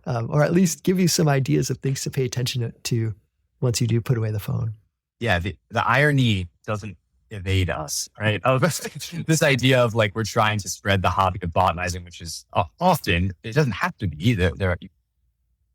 or at least give you some ideas of things to pay attention to once you do put away the phone. Yeah, the irony doesn't evade us, right? This idea of like we're trying to spread the hobby of botanizing, which is often, it doesn't have to be. There are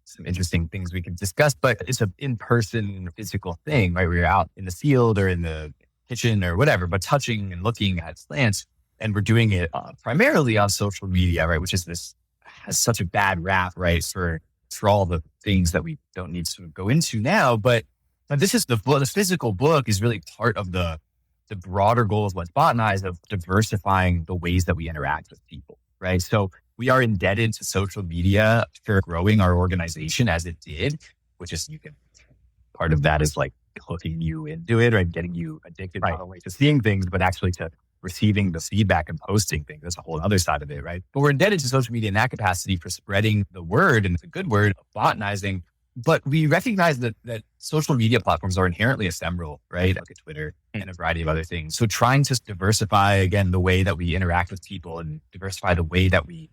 some interesting things we can discuss, but it's an in-person physical thing, right? We're out in the field or in the kitchen or whatever, but touching and looking at plants. And we're doing it primarily on social media, right? Which is has such a bad rap, right? For all the things that we don't need to go into now. But this is the physical book is really part of the broader goal of Let's Botanize, of diversifying the ways that we interact with people, right? So we are indebted to social media for growing our organization as it did, which is part of that is like hooking you into it, right? Getting you addicted not only to seeing things, but actually to receiving the feedback and posting things. That's a whole other side of it, right? But we're indebted to social media in that capacity for spreading the word, and it's a good word, of botanizing. But we recognize that social media platforms are inherently ephemeral, right? Like Twitter and a variety of other things. So trying to diversify, again, the way that we interact with people and diversify the way that we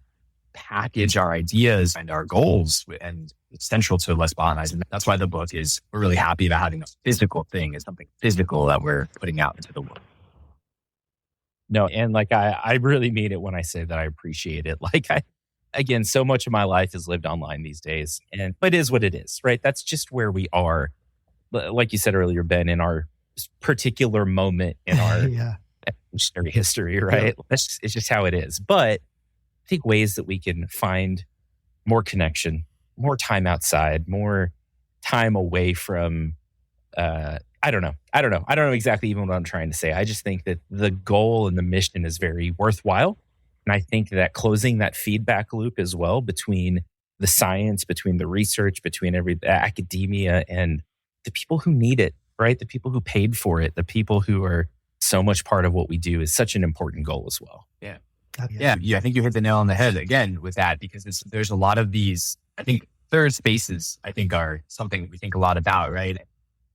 package our ideas and our goals, and it's central to Let's Botanize. And that's why the book we're really happy about having a physical thing, is something physical that we're putting out into the world. No, and like I really mean it when I say that I appreciate it. Like again, so much of my life is lived online these days, and it is what it is, right? That's just where we are. Like you said earlier, Ben, in our particular moment in our history, right? Yeah. It's just how it is. But I think ways that we can find more connection, more time outside, more time away from, I don't know. I don't know exactly even what I'm trying to say. I just think that the goal and the mission is very worthwhile. And I think that closing that feedback loop as well between the science, between the research, between academia and the people who need it, right? The people who paid for it, the people who are so much part of what we do is such an important goal as well. Yeah. I think you hit the nail on the head again with that, because there's a lot of these, I think third spaces, I think are something we think a lot about, right?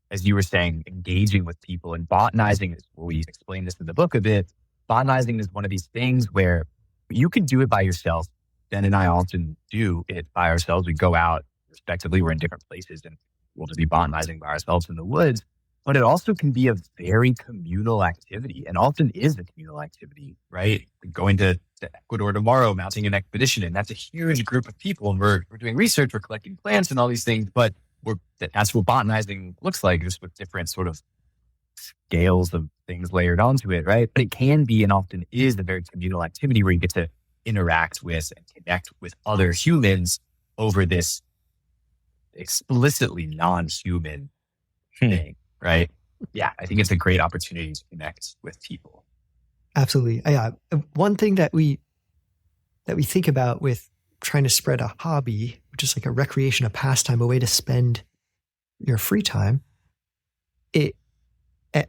As you were saying, engaging with people, and botanizing is, we explain this in the book a bit. Botanizing is one of these things where you can do it by yourself. Ben and I often do it by ourselves. We go out, respectively, we're in different places and we'll just be botanizing by ourselves in the woods. But it also can be a very communal activity, and often is a communal activity, right? Going to Ecuador tomorrow, mounting an expedition, and that's a huge group of people. And we're doing research, we're collecting plants and all these things, but that's what botanizing looks like, just with different sort of scales of things layered onto it, right? But it can be, and often is, a very communal activity where you get to interact with and connect with other humans over this explicitly non-human thing, right? Yeah, I think it's a great opportunity to connect with people. Absolutely. One thing that we think about with trying to spread a hobby, just like a recreation, a pastime, a way to spend your free time.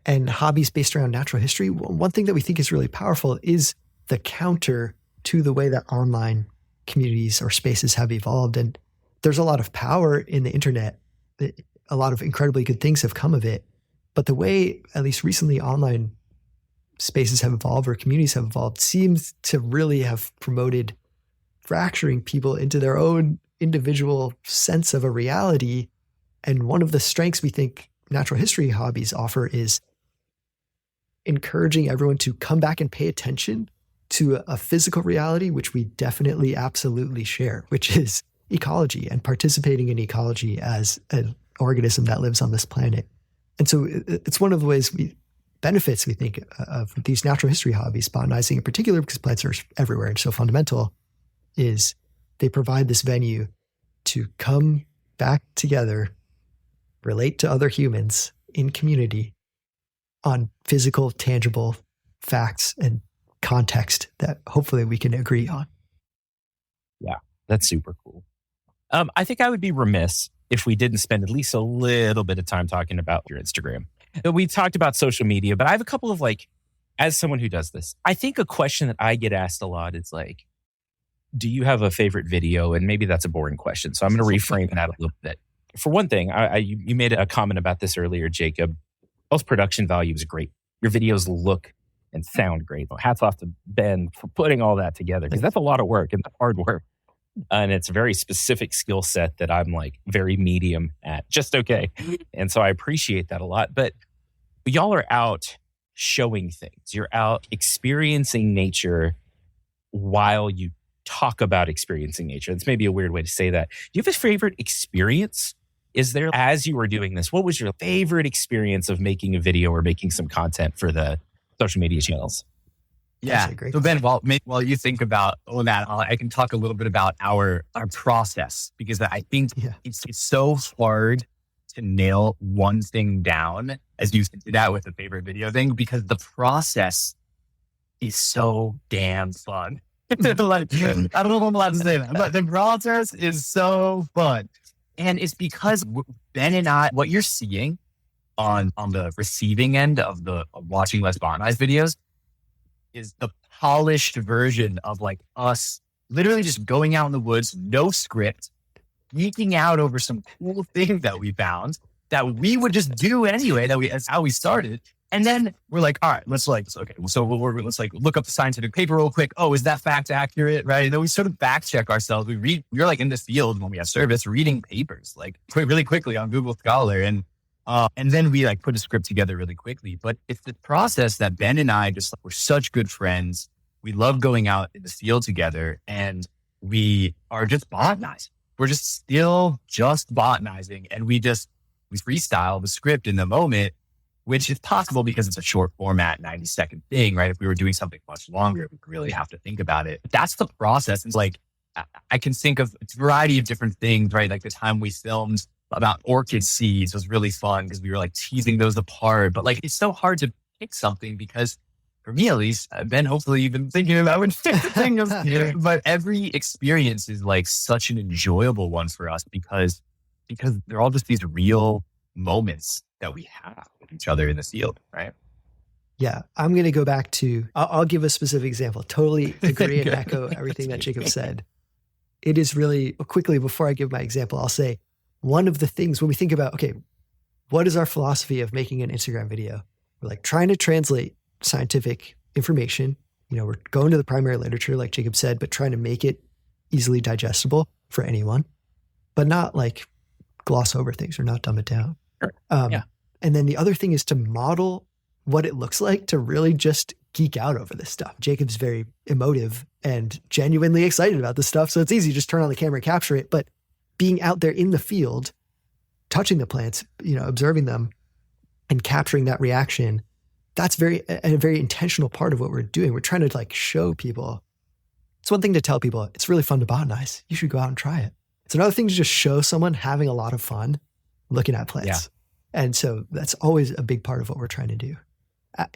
And hobbies based around natural history. One thing that we think is really powerful is the counter to the way that online communities or spaces have evolved. And there's a lot of power in the internet. A lot of incredibly good things have come of it. But the way, at least recently, online spaces have evolved or communities have evolved seems to really have promoted fracturing people into their own individual sense of a reality. And one of the strengths we think natural history hobbies offer is encouraging everyone to come back and pay attention to a physical reality, which we definitely absolutely share, which is ecology and participating in ecology as an organism that lives on this planet. And so it's one of the benefits we think of these natural history hobbies, botanizing in particular, because plants are everywhere and so fundamental, is they provide this venue to come back together, relate to other humans in community on physical, tangible facts and context that hopefully we can agree on. Yeah, that's super cool. I think I would be remiss if we didn't spend at least a little bit of time talking about your Instagram. We talked about social media, but I have a couple of as someone who does this, I think a question that I get asked a lot is do you have a favorite video? And maybe that's a boring question. So I'm going to reframe that a little bit. For one thing, you made a comment about this earlier, Jacob. Post-production value is great. Your videos look and sound great. Hats off to Ben for putting all that together, because that's a lot of work and hard work. And it's a very specific skill set that I'm very medium at, just okay. And so I appreciate that a lot. But y'all are out showing things. You're out experiencing nature while you talk about experiencing nature. It's maybe a weird way to say that. Do you have a favorite experience? Is there, as you were doing this, what was your favorite experience of making a video or making some content for the social media channels? Yeah. So Ben, while you think about all that, I can talk a little bit about our process, because I think it's so hard to nail one thing down, as you did that with the favorite video thing, because the process is so damn fun. I don't know if I'm allowed to say that, but the process is so fun. And it's because Ben and I, what you're seeing on the receiving end of watching Let's Botanize videos is the polished version of us literally just going out in the woods, no script, geeking out over some cool thing that we found that we would just do anyway. That's how we started. And then we're all right, let's look up the scientific paper real quick. Oh, is that fact accurate? Right. And then we sort of back check ourselves. We're in the field when we have service, reading papers really quickly on Google Scholar. And then we put a script together really quickly. But it's the process that Ben and I we're such good friends. We love going out in the field together, and we are just botanizing. We're still botanizing, and we freestyle the script in the moment, which is possible because it's a short format, 90-second thing, right? If we were doing something much longer, we'd really have to think about it. But that's the process. It's I can think of a variety of different things, right? The time we filmed about orchid seeds was really fun because we were teasing those apart. But it's so hard to pick something because, for me at least, Ben, hopefully you've been thinking about when but every experience is such an enjoyable one for us because they're all just these real moments that we have with each other in the field, right? Yeah, I'm going to go back to, I'll give a specific example. Totally agree and echo everything that Jacob said. It is really, quickly before I give my example, I'll say one of the things when we think about, okay, what is our philosophy of making an Instagram video? We're trying to translate scientific information. We're going to the primary literature, like Jacob said, but trying to make it easily digestible for anyone, but not gloss over things or not dumb it down. Sure. And then the other thing is to model what it looks like to really just geek out over this stuff. Jacob's very emotive and genuinely excited about this stuff. So it's easy, just turn on the camera and capture it. But being out there in the field, touching the plants, observing them and capturing that reaction, that's a very intentional part of what we're doing. We're trying to show people. It's one thing to tell people, it's really fun to botanize. You should go out and try it. It's another thing to just show someone having a lot of fun looking at plants. Yeah. And so that's always a big part of what we're trying to do.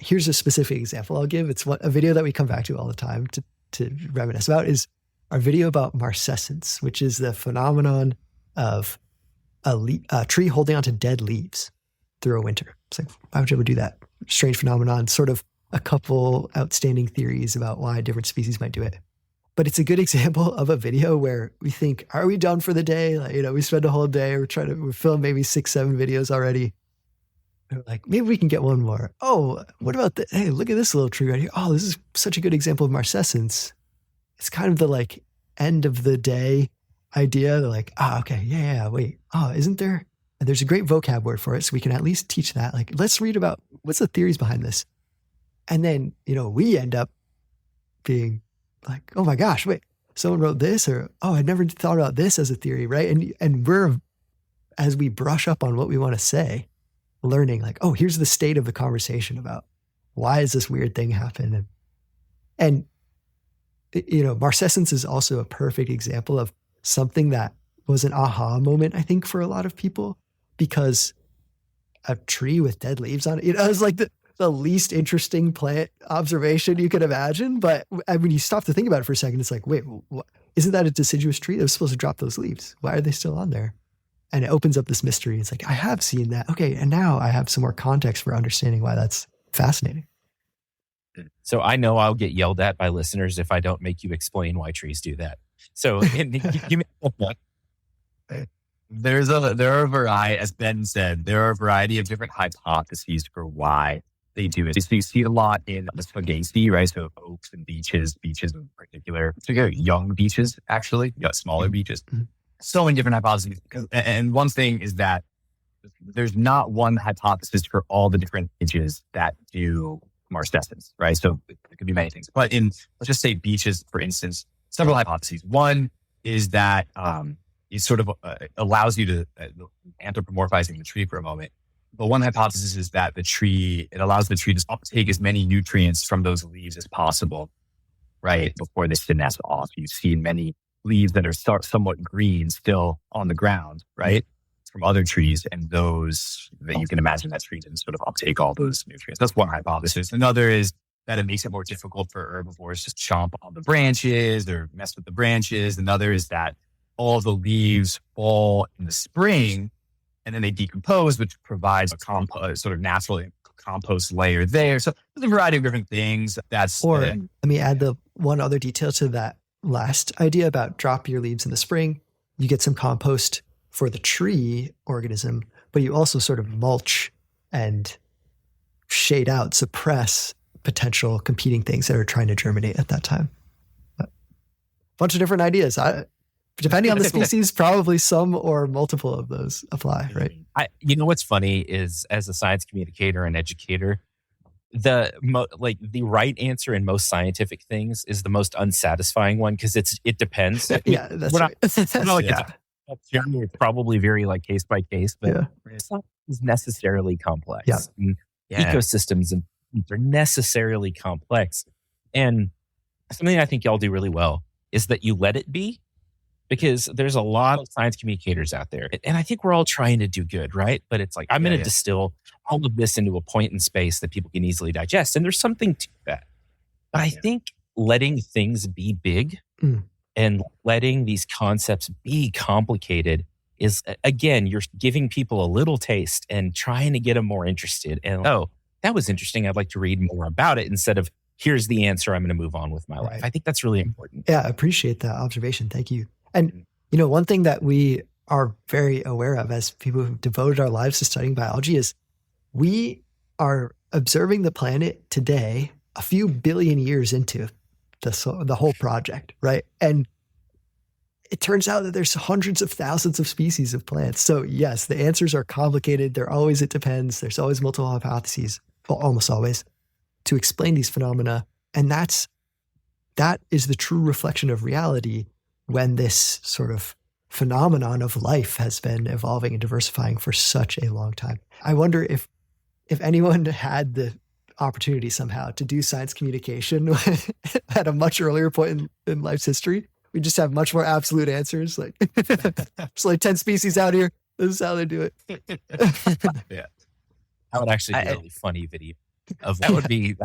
Here's a specific example I'll give. It's a video that we come back to all the time to reminisce about is our video about Marcescence, which is the phenomenon of a tree holding onto dead leaves through a winter. It's like, why would you ever do that? Strange phenomenon, sort of a couple outstanding theories about why different species might do it. But it's a good example of a video where we think, are we done for the day? Like, we spend a whole day, we film maybe 6-7 videos already. We're like, maybe we can get one more. Oh, what about hey, look at this little tree right here. Oh, this is such a good example of Marcescence. It's kind of the like end of the day idea. They're like, okay, yeah, wait. Oh, isn't there? And there's a great vocab word for it, so we can at least teach that. Like, let's read about what's the theories behind this. And then, we end up being like, oh my gosh, wait, someone wrote this, or, oh, I never thought about this as a theory, right? And we're, as we brush up on what we want to say, learning like, oh, here's the state of the conversation about why is this weird thing happen? And Marcescence is also a perfect example of something that was an aha moment, I think, for a lot of people, because a tree with dead leaves on it, it was like the least interesting plant observation you could imagine. But when you stop to think about it for a second, it's like, wait, isn't that a deciduous tree that was supposed to drop those leaves? Why are they still on there? And it opens up this mystery. It's like, I have seen that. Okay, and now I have some more context for understanding why that's fascinating. So I know I'll get yelled at by listeners if I don't make you explain why trees do that. So give me there are a variety, as Ben said, there are a variety of different hypotheses for why they do it. So you see it a lot in the Souissa, right? So oaks and beeches in particular, young beeches, actually, smaller beeches. Mm-hmm. So many different hypotheses. And one thing is that there's not one hypothesis for all the different beeches that do Marcescence, right? So it could be many things. But let's just say beeches, for instance, several hypotheses. One is that it sort of allows you to, anthropomorphizing the tree for a moment. But one hypothesis is that it allows the tree to uptake as many nutrients from those leaves as possible, right? Before they senesce off. You've seen many leaves that are somewhat green still on the ground, right? From other trees, and those that you can imagine that tree didn't sort of uptake all those nutrients. That's one hypothesis. Another is that it makes it more difficult for herbivores to chomp on the branches or mess with the branches. Another is that all of the leaves fall in the spring and then they decompose, which provides a sort of natural compost layer there. So there's a variety of different things. Let me add the one other detail to that last idea about drop your leaves in the spring. You get some compost for the tree organism, but you also sort of mulch and shade out, suppress potential competing things that are trying to germinate at that time. But a bunch of different ideas. Depending on the species, probably some or multiple of those apply, right? What's funny is, as a science communicator and educator, the right answer in most scientific things is the most unsatisfying one, because it depends. Yeah, that's right. It's probably very case by case, but it's not necessarily complex. Ecosystems and are necessarily complex. And something I think y'all do really well is that you let it be, because there's a lot of science communicators out there. And I think we're all trying to do good, right? But it's like, I'm going to distill all of this into a point in space that people can easily digest. And there's something to that. But I think letting things be big and letting these concepts be complicated is, again, you're giving people a little taste and trying to get them more interested. And, oh, that was interesting. I'd like to read more about it, instead of, here's the answer, I'm going to move on with my life. I think that's really important. Yeah, I appreciate that observation. Thank you. And, one thing that we are very aware of as people who've devoted our lives to studying biology is we are observing the planet today a few billion years into the whole project, right? And it turns out that there's hundreds of thousands of species of plants. So yes, the answers are complicated. It depends. There's always multiple hypotheses, well, almost always, to explain these phenomena. And that is the true reflection of reality when this sort of phenomenon of life has been evolving and diversifying for such a long time. I wonder if anyone had the opportunity somehow to do science communication at a much earlier point in life's history, we just have much more absolute answers. Like, there's like 10 species out here. This is how they do it. Yeah. That would actually be a really funny video of that would be.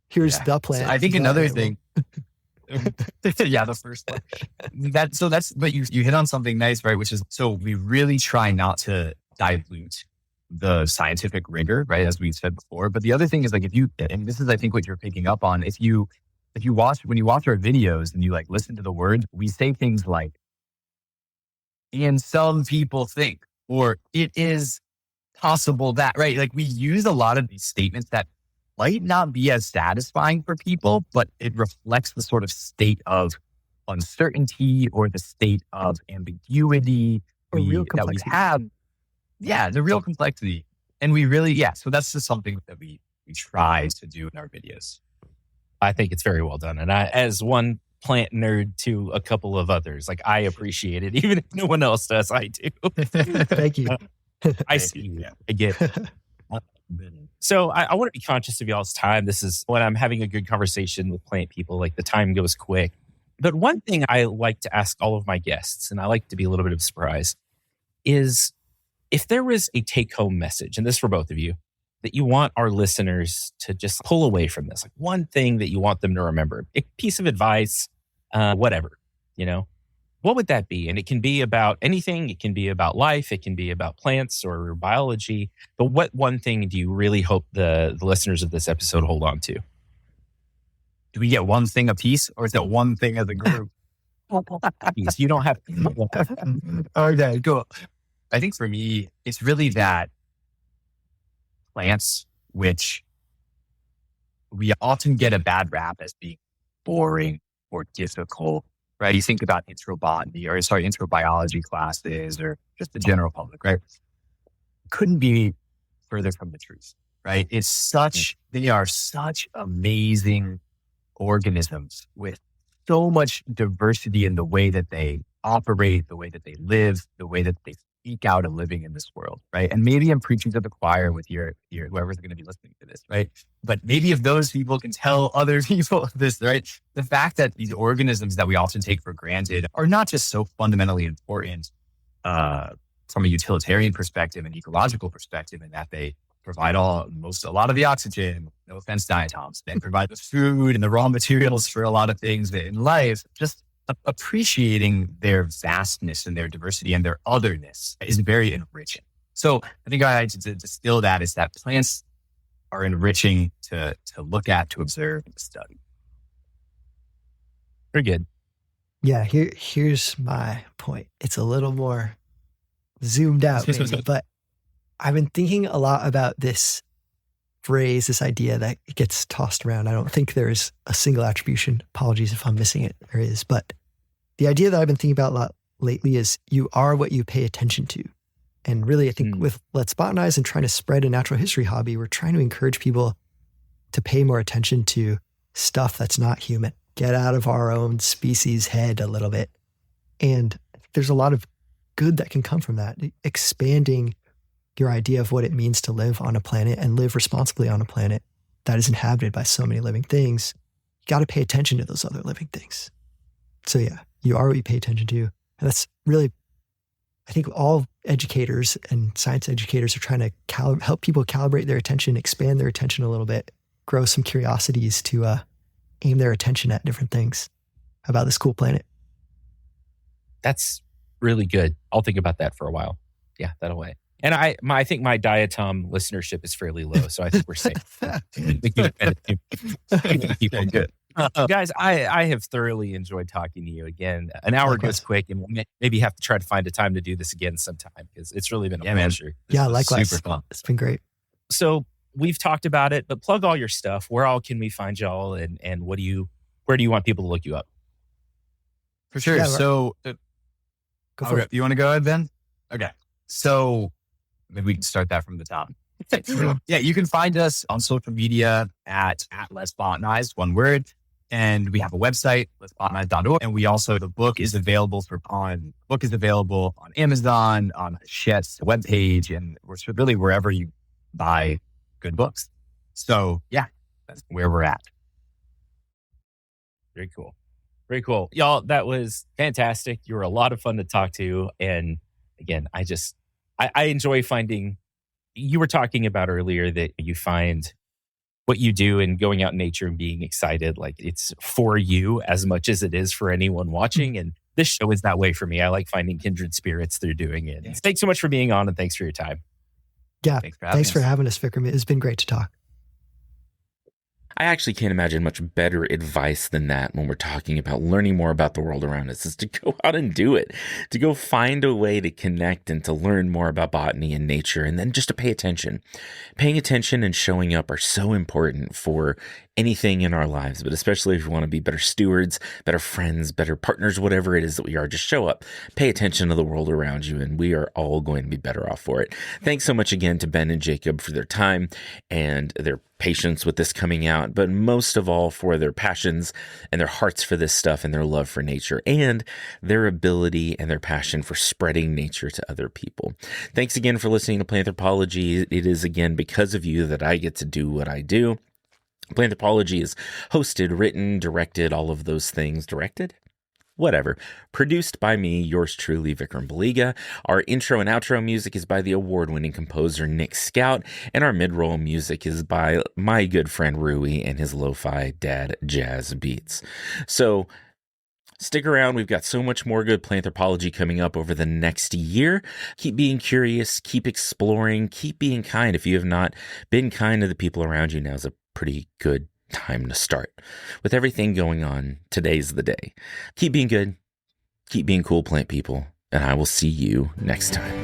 Here's the plant. So I think another thing Yeah, the first one. But you hit on something nice, right? Which is, so we really try not to dilute the scientific rigor, right? As we said before. But the other thing is, like, and this is, I think, what you're picking up on, when you watch our videos and you like listen to the words, we say things like, and some people think, or it is possible that, right? Like, we use a lot of these statements that might not be as satisfying for people, but it reflects the sort of state of uncertainty or the state of ambiguity Or real that we complexity. have. Yeah, the real complexity. And we really, so that's just something that we try to do in our videos. I think it's very well done. And I, as one plant nerd to a couple of others, like, I appreciate it. Even if no one else does, I do. Thank you. I see. Yeah, I get it. So I want to be conscious of y'all's time. This is when I'm having a good conversation with plant people, like, the time goes quick. But one thing I like to ask all of my guests, and I like to be a little bit of a surprise, is if there was a take-home message, and this is for both of you, that you want our listeners to just pull away from this, like one thing that you want them to remember, a piece of advice, whatever, what would that be? And it can be about anything. It can be about life. It can be about plants or biology. But what one thing do you really hope the listeners of this episode hold on to? Do we get one thing a piece, or is it one thing as a group? You don't have. Okay, cool. I think for me, it's really that plants, which we often get a bad rap as being boring or difficult, right? You think about introbiology classes, or just the general public, right? Couldn't be further from the truth, right? They are such amazing organisms with so much diversity in the way that they operate, the way that they live, the way that they eke out a living in this world, right? And maybe I'm preaching to the choir with your whoever's going to be listening to this, right? But maybe if those people can tell other people this, right? The fact that these organisms that we often take for granted are not just so fundamentally important from a utilitarian perspective and ecological perspective, in that they provide a lot of the oxygen, no offense, diatoms, then provide the food and the raw materials for a lot of things in life. Just appreciating their vastness and their diversity and their otherness is very enriching. So I think I had to distill that is that plants are enriching to look at, to observe, and to study. Very good. Yeah, here's my point. It's a little more zoomed out, maybe, but I've been thinking a lot about this phrase, this idea that gets tossed around. I don't think there is a single attribution. Apologies if I'm missing it. There is. But the idea that I've been thinking about a lot lately is you are what you pay attention to. And really, I think with Let's Botanize and trying to spread a natural history hobby, we're trying to encourage people to pay more attention to stuff that's not human. Get out of our own species' head a little bit. And there's a lot of good that can come from that. Expanding your idea of what it means to live on a planet and live responsibly on a planet that is inhabited by so many living things. You got to pay attention to those other living things. So yeah, you are what you pay attention to. And that's really, I think all educators and science educators are trying to help people calibrate their attention, expand their attention a little bit, grow some curiosities to aim their attention at different things about this cool planet. That's really good. I'll think about that for a while. Yeah, that'll wait. And I think my diatom listenership is fairly low, so I think we're safe. Good. Guys, I have thoroughly enjoyed talking to you again. An hour goes quick, and we'll maybe have to try to find a time to do this again sometime, because it's really been a pleasure. Yeah, likewise. Super fun. It's been great. So we've talked about it, but plug all your stuff. Where all can we find y'all, and where do you want people to look you up? For sure. Yeah, so Go for it. You want to go ahead, Ben? Okay. So maybe we can start that from the top. Yeah, you can find us on social media at Let's Botanize, one word. And we have a website, letsbotanize.org. And we also, the book is available on Amazon, on Chet's webpage, and we're really wherever you buy good books. So yeah, that's where we're at. Very cool. Very cool. Y'all, that was fantastic. You were a lot of fun to talk to. And again, I enjoy finding, you were talking about earlier that you find what you do and going out in nature and being excited. Like it's for you as much as it is for anyone watching. And this show is that way for me. I like finding kindred spirits through doing it. Yeah. Thanks so much for being on and thanks for your time. Yeah. Thanks for having us, Vikram. It's been great to talk. I actually can't imagine much better advice than that when we're talking about learning more about the world around us, is to go out and do it, to go find a way to connect and to learn more about botany and nature, and then just to pay attention. Paying attention and showing up are so important for anything in our lives, but especially if you want to be better stewards, better friends, better partners, whatever it is that we are, just show up, pay attention to the world around you, and we are all going to be better off for it. Thanks so much again to Ben and Jacob for their time and their patience with this coming out, but most of all for their passions and their hearts for this stuff and their love for nature and their ability and their passion for spreading nature to other people. Thanks again for listening to Planthropology. It is again because of you that I get to do what I do. Planthropology is hosted, written, directed, all of those things. Directed? Whatever. Produced by me, yours truly, Vikram Baliga. Our intro and outro music is by the award-winning composer Nick Scout, and our mid-roll music is by my good friend Rui and his lo-fi dad jazz beats. So stick around. We've got so much more good Planthropology coming up over the next year. Keep being curious, keep exploring, keep being kind. If you have not been kind to the people around you, now's a pretty good time to start. With everything going on, today's the day. Keep being good, keep being cool, plant people, and I will see you next time.